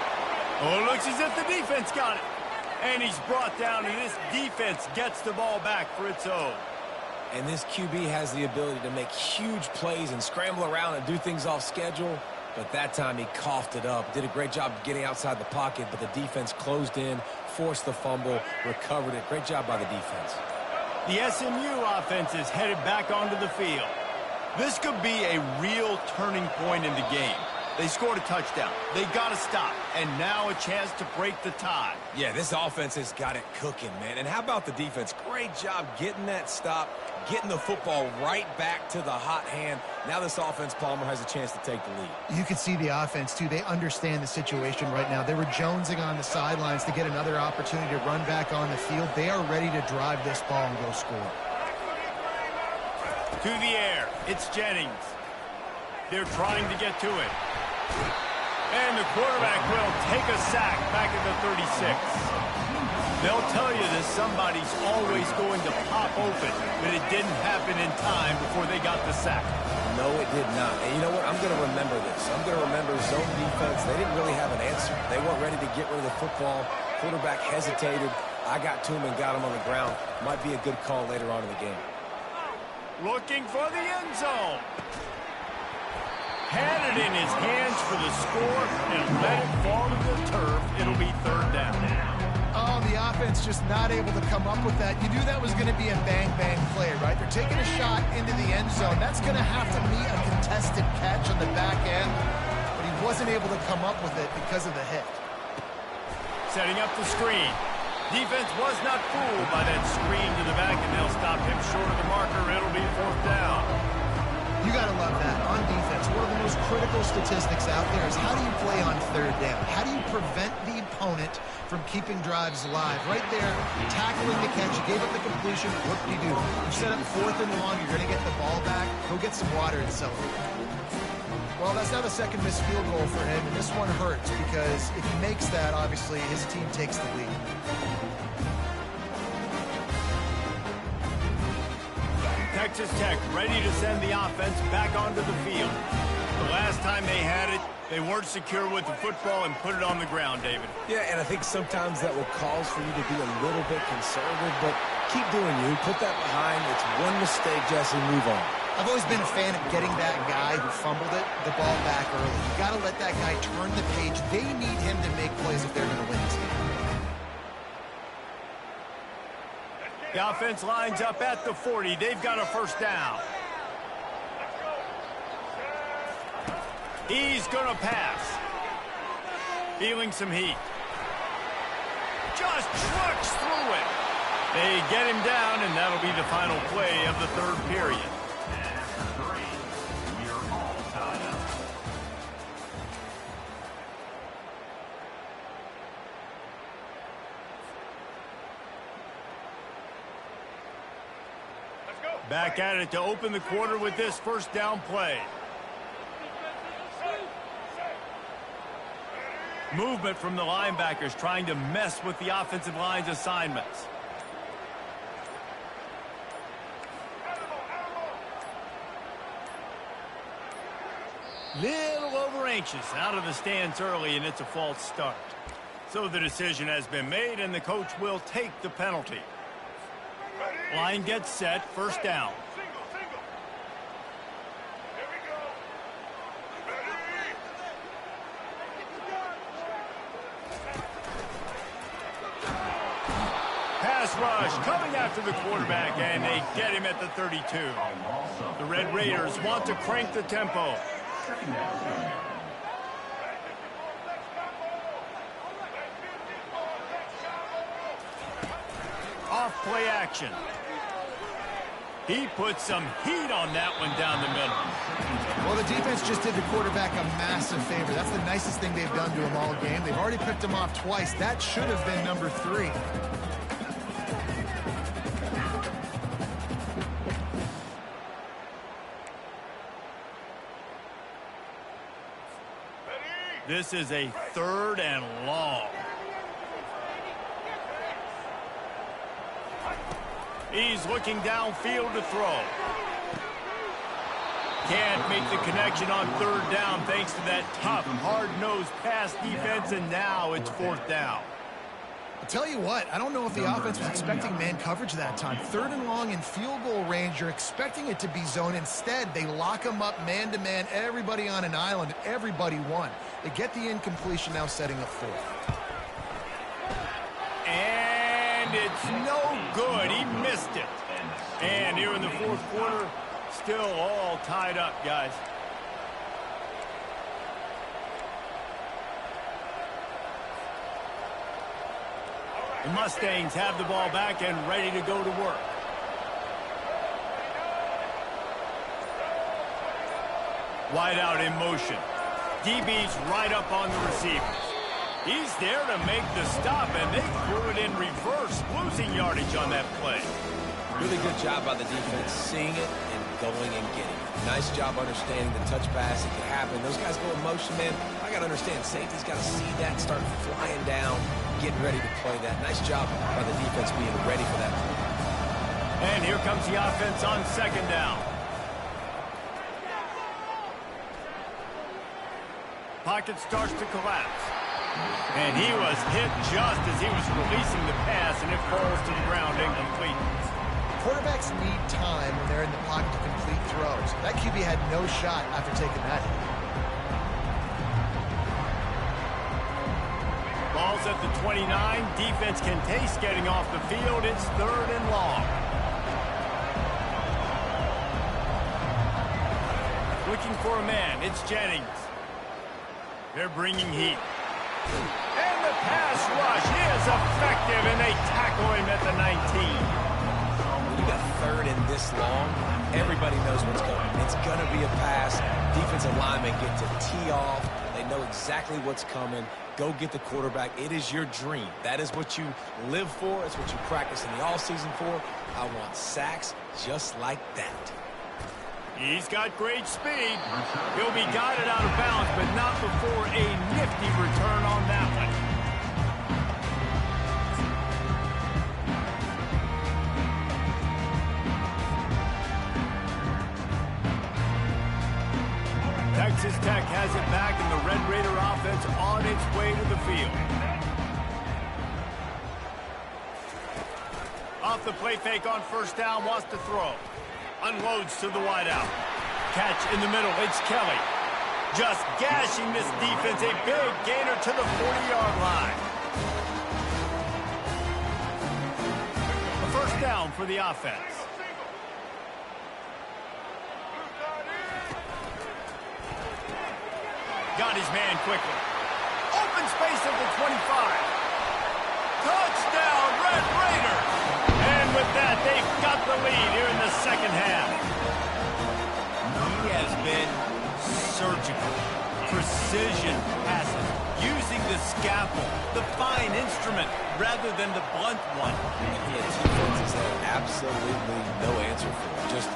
Oh, it looks as if the defense got it. And he's brought down, and this defense gets the ball back for its own. And this QB has the ability to make huge plays and scramble around and do things off schedule. But that time he coughed it up. Did a great job of getting outside the pocket, but the defense closed in, forced the fumble, recovered it. Great job by the defense. The SMU offense is headed back onto the field. This could be a real turning point in the game. They scored a touchdown. They got to stop. And now a chance to break the tie. Yeah, this offense has got it cooking, man. And how about the defense? Great job getting that stop, getting the football right back to the hot hand. Now this offense, Palmer, has a chance to take the lead. You can see the offense, too. They understand the situation right now. They were jonesing on the sidelines to get another opportunity to run back on the field. They are ready to drive this ball and go score. To the air. It's Jennings. They're trying to get to it. And the quarterback will take a sack back at the 36. They'll tell you that somebody's always going to pop open, but it didn't happen in time before they got the sack. No, it did not. And you know what? I'm going to remember this. I'm going to remember zone defense. They didn't really have an answer. They weren't ready to get rid of the football. Quarterback hesitated. I got to him and got him on the ground. Might be a good call later on in the game. Looking for the end zone. Had it in his hands for the score and let it fall to the turf. It'll be third down. Oh, the offense just not able to come up with that. You knew that was going to be a bang-bang play, right? They're taking a shot into the end zone. That's going to have to be a contested catch on the back end, but he wasn't able to come up with it because of the hit. Setting up the screen. Defense was not fooled by that screen to the back, and they'll stop him short of the marker. It'll be fourth down. You got to love that. On defense, one of the most critical statistics out there is how do you play on third down? How do you prevent the opponent from keeping drives alive? Right there, tackling the catch. You gave up the completion. What do? You set up fourth and long. You're going to get the ball back. Go get some water and celebrate. Well, that's now the second missed field goal for him, and this one hurts because if he makes that, obviously, his team takes the lead. Texas Tech ready to send the offense back onto the field. The last time they had it, they weren't secure with the football and put it on the ground, David. Yeah, and I think sometimes that will cause for you to be a little bit conservative, but keep doing you. Put that behind. It's one mistake, Jesse. Move on. I've always been a fan of getting that guy who fumbled it, the ball back early. You got to let that guy turn the page. They need him to make plays if they're going to win this game. The offense lines up at the 40. They've got a first down. He's going to pass. Feeling some heat. Just trucks through it. They get him down, and that'll be the final play of the third period. Back at it to open the quarter with this first down play. Movement from the linebackers trying to mess with the offensive line's assignments. Little over anxious out of the stance early, and it's a false start. So the decision has been made, and the coach will take the penalty. Line gets set, first down. Pass rush coming after the quarterback, and they get him at the 32. The Red Raiders want to crank the tempo. Off play action. He put some heat on that one down the middle. Well, the defense just did the quarterback a massive favor. That's the nicest thing they've done to him all game. They've already picked him off twice. That should have been number 3. This is a third and long. He's looking downfield to throw. Can't make the connection on third down thanks to that tough, hard-nosed pass defense, and now it's fourth down. I'll tell you what, I don't know if the offense was expecting man coverage that time. Third and long in field goal range, you're expecting it to be zone. Instead, they lock them up man-to-man, everybody on an island, everybody won. They get the incompletion, now setting up fourth. And it's no good. He missed it. And here in the fourth quarter, still all tied up, guys. The Mustangs have the ball back and ready to go to work. Wide out in motion. DB's right up on the receivers. He's there to make the stop, and they threw it in reverse, losing yardage on that play. Really good job by the defense, seeing it and going and getting it. Nice job understanding the touch pass. It can happen. Those guys go in motion, man. I got to understand, safety's got to see that and start flying down, getting ready to play that. Nice job by the defense being ready for that play. And here comes the offense on second down. Pocket starts to collapse. And he was hit just as he was releasing the pass, and it falls to the ground incomplete. Quarterbacks need time when they're in the pocket to complete throws. That QB had no shot after taking that hit. Ball's at the 29. Defense can taste getting off the field. It's 3rd and long. Looking for a man. It's Jennings. They're bringing heat. And the pass rush is effective, and they tackle him at the 19. When you got 3rd and this long, everybody knows what's coming. It's going to be a pass. Defensive linemen get to tee off. They know exactly what's coming. Go get the quarterback. It is your dream. That is what you live for. It's what you practice in the offseason for. I want sacks just like that. He's got great speed. He'll be guided out of bounds, but not before a nifty return on that one. Texas Tech has it back, and the Red Raider offense on its way to the field. Off the play fake on first down, wants to throw. Unloads to the wideout. Catch in the middle. It's Kelly. Just gashing this defense. A big gainer to the 40-yard line. A first down for the offense. Got his man quickly. Open space at the 25. Touchdown, Red Raiders! And with that, they've got the lead here in the second half. He has been surgical, precision passes, using the scalpel, the fine instrument, rather than the blunt one. And he had defenses that absolutely no answer for. Just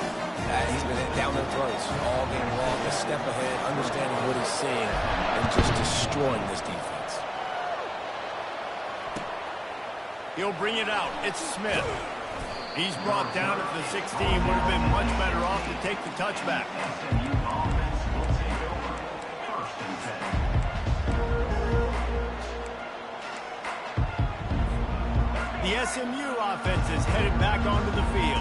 he's been down their throats all game long, a step ahead, understanding what he's seeing, and just destroying this defense. He'll bring it out. It's Smith. He's brought down at the 16. Would have been much better off to take the touchback. SMU offense will take over. 1st and 10. The SMU offense is headed back onto the field.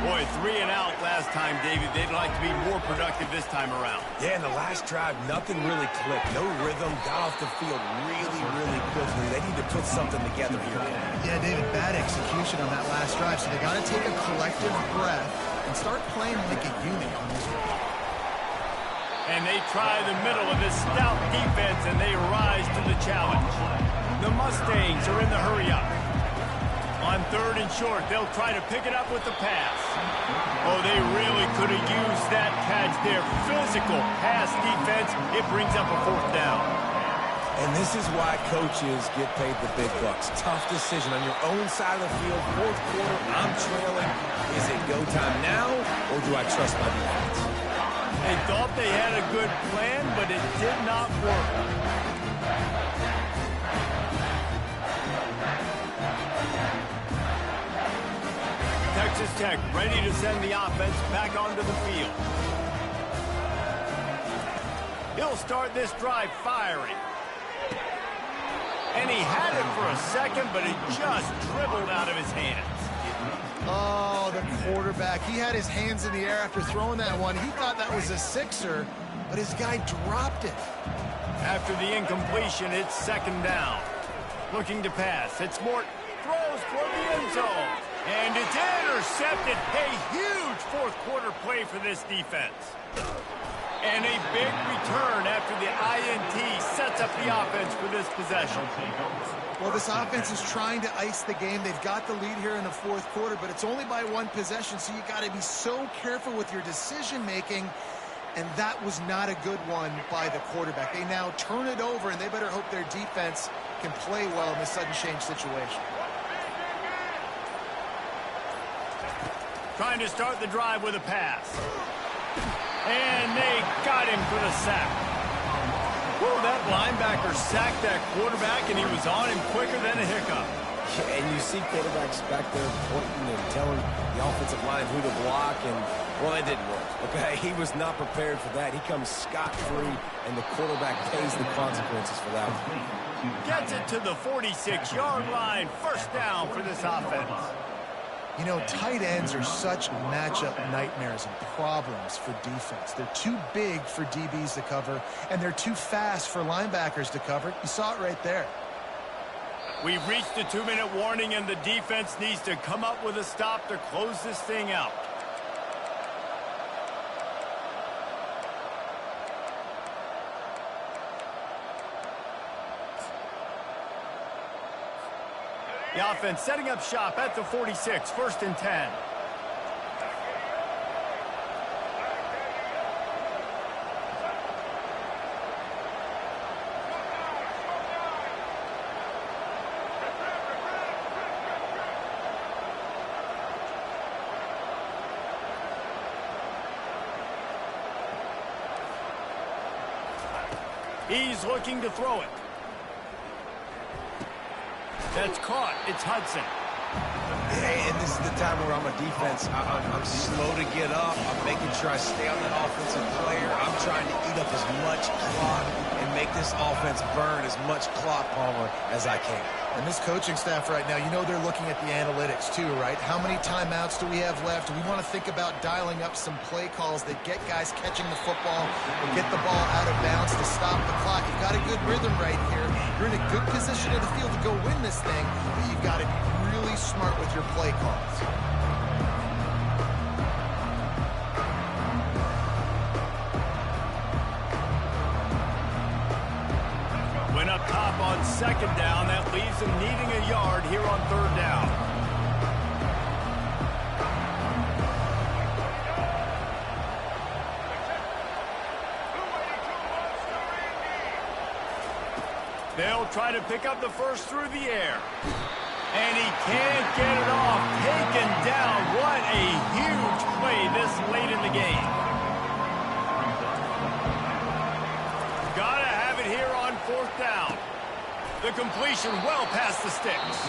Boy, 3 and out last time, David. They'd like to be more productive this time around. Yeah, in the last drive, nothing really clicked. No rhythm, got off the field really quickly. They need to put something together here. Yeah, David, bad execution on that last drive, so they got to take a collective breath and start playing like a unit on this one. And they try the middle of this stout defense, and they rise to the challenge. The Mustangs are in the hurry-up. On 3rd and short, they'll try to pick it up with the pass. Oh, they really could have used that catch there. Physical pass defense. It brings up a 4th down. And this is why coaches get paid the big bucks. Tough decision on your own side of the field. 4th quarter, I'm trailing. Is it go time now, or do I trust my defense? They thought they had a good plan, but it did not work. Texas Tech ready to send the offense back onto the field. He'll start this drive firing. And he had it for a second, but it just dribbled out of his hands. Oh, the quarterback. He had his hands in the air after throwing that one. He thought that was a sixer, but his guy dropped it. After the incompletion, it's 2nd down. Looking to pass. It's Mort. Throws toward the end zone. And it's intercepted. A huge 4th quarter play for this defense. And a big return after the INT sets sets up the offense for this possession. Well, this offense is trying to ice the game. They've got the lead here in the fourth quarter, but it's only by one possession, so you got to be so careful with your decision-making, and that was not a good one by the quarterback. They now turn it over, and they better hope their defense can play well in this sudden change situation. Trying to start the drive with a pass. And they got him for the sack. Whew, that linebacker sacked that quarterback, and he was on him quicker than a hiccup. Yeah, and you see quarterbacks back there pointing and telling the offensive line who to block, and, well, it didn't work, okay? He was not prepared for that. He comes scot-free, and the quarterback pays the consequences for that one. Gets it to the 46-yard line. First down for this offense. You know, tight ends are such matchup nightmares and problems for defense. They're too big for DBs to cover, and they're too fast for linebackers to cover. You saw it right there. We've reached the 2-minute warning, and the defense needs to come up with a stop to close this thing out. The offense setting up shop at the 46, 1st and 10. He's looking to throw it. That's caught. It's Hudson. And this is the time where I'm a defense. I'm slow to get up. I'm making sure I stay on that offensive player. I'm trying to eat up as much clock and make this offense burn as much clock, Palmer, as I can. And this coaching staff right now, you know they're looking at the analytics too, right? How many timeouts do we have left? We want to think about dialing up some play calls that get guys catching the football or get the ball out of bounds to stop the clock. You've got a good rhythm right here. You're in a good position in the field to go win this thing, but you've got to be really smart with your play calls. Went up top on 2nd down. That leaves them needing a yard here on 3rd down. They'll try to pick up the first through the air. And he can't get it off. Taken down. What a huge play this late in the game. Gotta have it here on 4th down. The completion well past the sticks.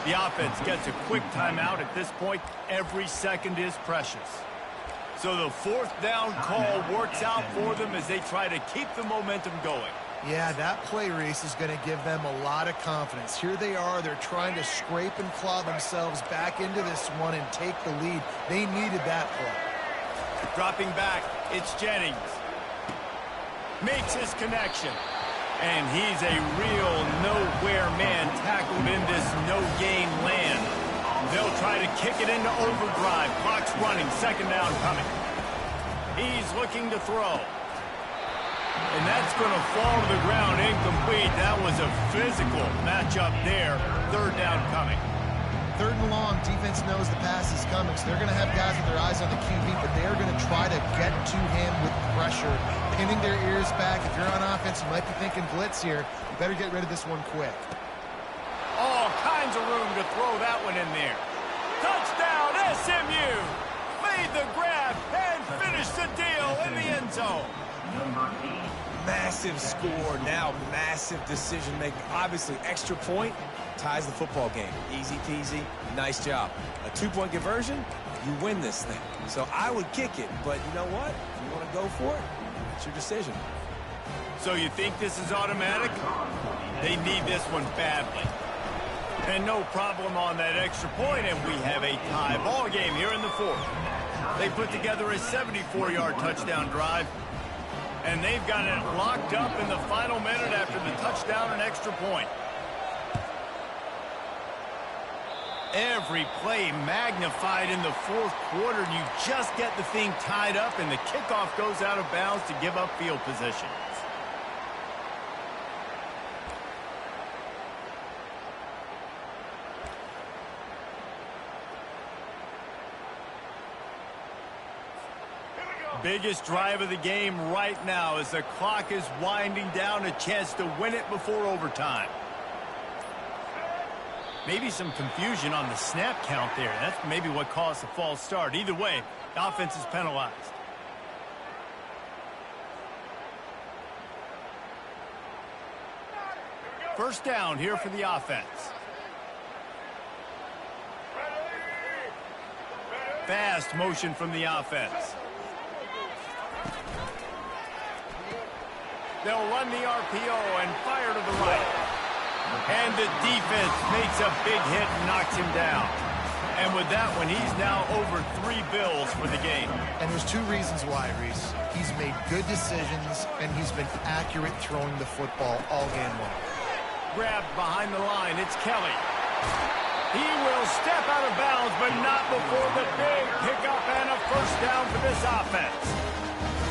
The offense gets a quick timeout at this point. Every second is precious. So the 4th down call works out for them as they try to keep the momentum going. Yeah, that play, Reese, is going to give them a lot of confidence. Here they are. They're trying to scrape and claw themselves back into this one and take the lead. They needed that play. Dropping back, it's Jennings. Makes his connection. And he's a real nowhere man tackled in this no-gain land. They'll try to kick it into overdrive. Clock's running. 2nd down coming. He's looking to throw. And that's going to fall to the ground incomplete. That was a physical matchup there. 3rd down coming. 3rd and long, defense knows the pass is coming, so they're going to have guys with their eyes on the QB, but they are going to try to get to him with pressure, pinning their ears back. If you're on offense, you might be thinking blitz here. You better get rid of this one quick. All kinds of room to throw that one in there. Touchdown, SMU! Made the grab and finished the deal in the end zone. Massive score, now massive decision-making. Obviously, extra point ties the football game. Easy peasy, nice job. A 2-point conversion, you win this thing. So I would kick it, but you know what? If you want to go for it, it's your decision. So you think this is automatic? They need this one badly. And no problem on that extra point, and we have a tie ball game here in the 4th. They put together a 74-yard touchdown drive. And they've got it locked up in the final minute after the touchdown and extra point. Every play magnified in the 4th quarter. You just get the thing tied up, and the kickoff goes out of bounds to give up field position. biggest drive of the game right now as the clock is winding down, a chance to win it before overtime. Maybe some confusion on the snap count there. That's maybe what caused the false start. Either way, the offense is penalized. First down here for the offense. Fast motion from the offense. They'll run the RPO and fire to the right. And the defense makes a big hit and knocks him down. And with that one, he's now over 3 bills for the game. And there's 2 reasons why, Reese. He's made good decisions, and he's been accurate throwing the football all game long. Grabbed behind the line, it's Kelly. He will step out of bounds, but not before the big pickup and a first down for this offense.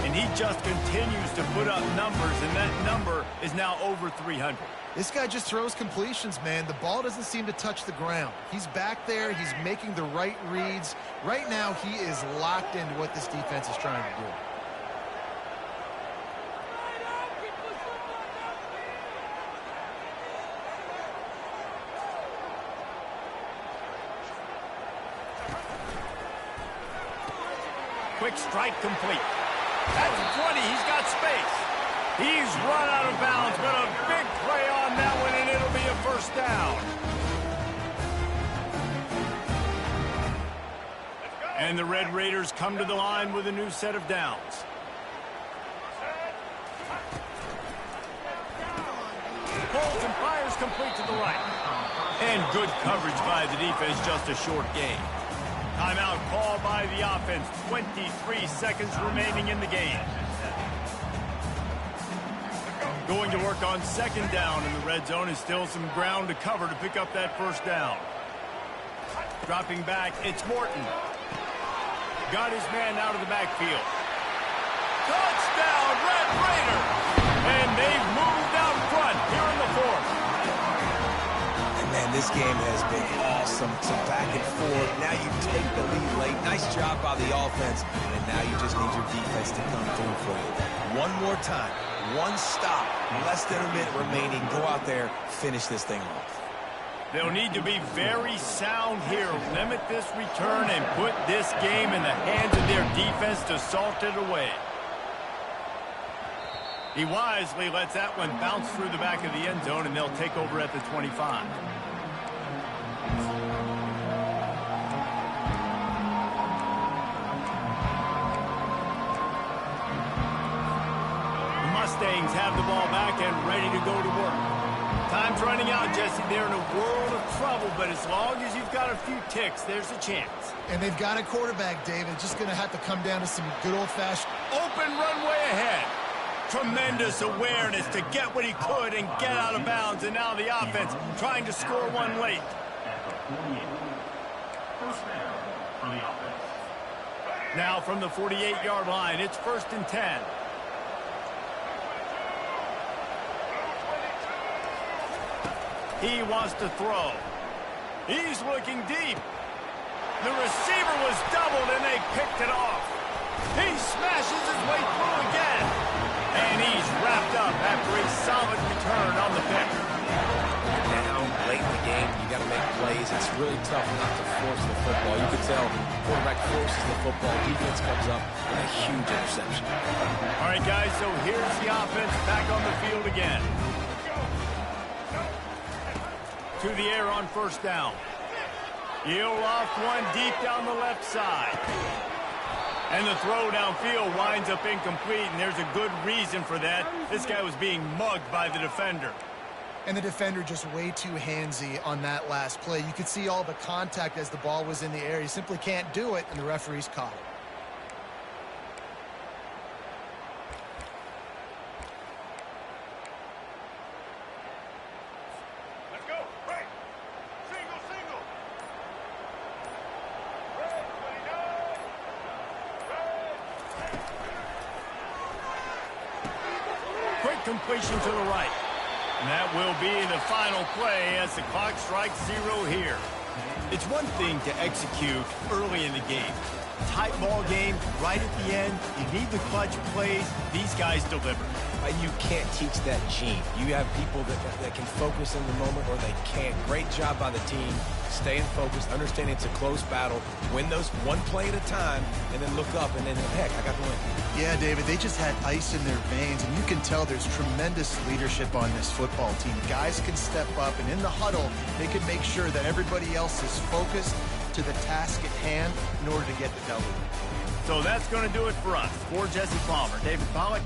And he just continues to put up numbers, and that number is now over 300. This guy just throws completions, man. The ball doesn't seem to touch the ground. He's back there. He's making the right reads. Right now, he is locked into what this defense is trying to do. Quick strike complete. That's 20. He's got space. He's run out of bounds, but a big play on that one, and it'll be a first down. And the Red Raiders come to the line with a new set of downs. Pulls and fires complete to the right. And good coverage by the defense, just a short gain. Timeout called by the offense. 23 seconds remaining in the game. Going to work on second down in the red zone. Is still some ground to cover to pick up that first down. Dropping back, it's Morton. Got his man out of the backfield. Touchdown, Red Raiders! And they've moved out front here in the fourth. And man, this game has been awesome. Some back and forth. Now you take the lead late. Nice job by the offense. And now you just need your defense to come through for you. One more time. One stop. Less than a minute remaining. Go out there. Finish this thing off. They'll need to be very sound here. Limit this return and put this game in the hands of their defense to salt it away. He wisely lets that one bounce through the back of the end zone, and they'll take over at the 25. The Mustangs have the ball back and ready to go to work. Time's running out, Jesse. They're in a world of trouble, but as long as you've got a few ticks, there's a chance. And they've got a quarterback, David. Just going to have to come down to some good old-fashioned open runway ahead. Tremendous awareness to get what he could and get out of bounds. And now the offense trying to score one late. Now from the 48-yard line, it's 1st and 10. He wants to throw. He's looking deep. The receiver was doubled, and they picked it off. He smashes his way through again. And he's wrapped up after a solid return on the pick. Down late in the game, you got to make plays. It's really tough not to force the football. You can tell quarterback forces the football. Defense comes up with a huge interception. All right, guys, so here's the offense back on the field again. To the air on first down. He'll loft one deep down the left side. And the throw downfield winds up incomplete, and there's a good reason for that. This guy was being mugged by the defender. And the defender just way too handsy on that last play. You could see all the contact as the ball was in the air. He simply can't do it, and the referees caught it. Completion to the right. And that will be the final play as the clock strikes 0 here. It's one thing to execute early in the game. Tight ball game, right at the end. You need the clutch plays. These guys deliver. You can't teach that gene. You have people that can focus in the moment or they can't. Great job by the team, staying focused, understanding it's a close battle, win those one play at a time, and then look up and then, heck, I got the win. Yeah, David, they just had ice in their veins, and you can tell there's tremendous leadership on this football team. Guys can step up, and in the huddle, they can make sure that everybody else is focused to the task at hand in order to get the W. So that's going to do it for us. For Jesse Palmer, David Pollack,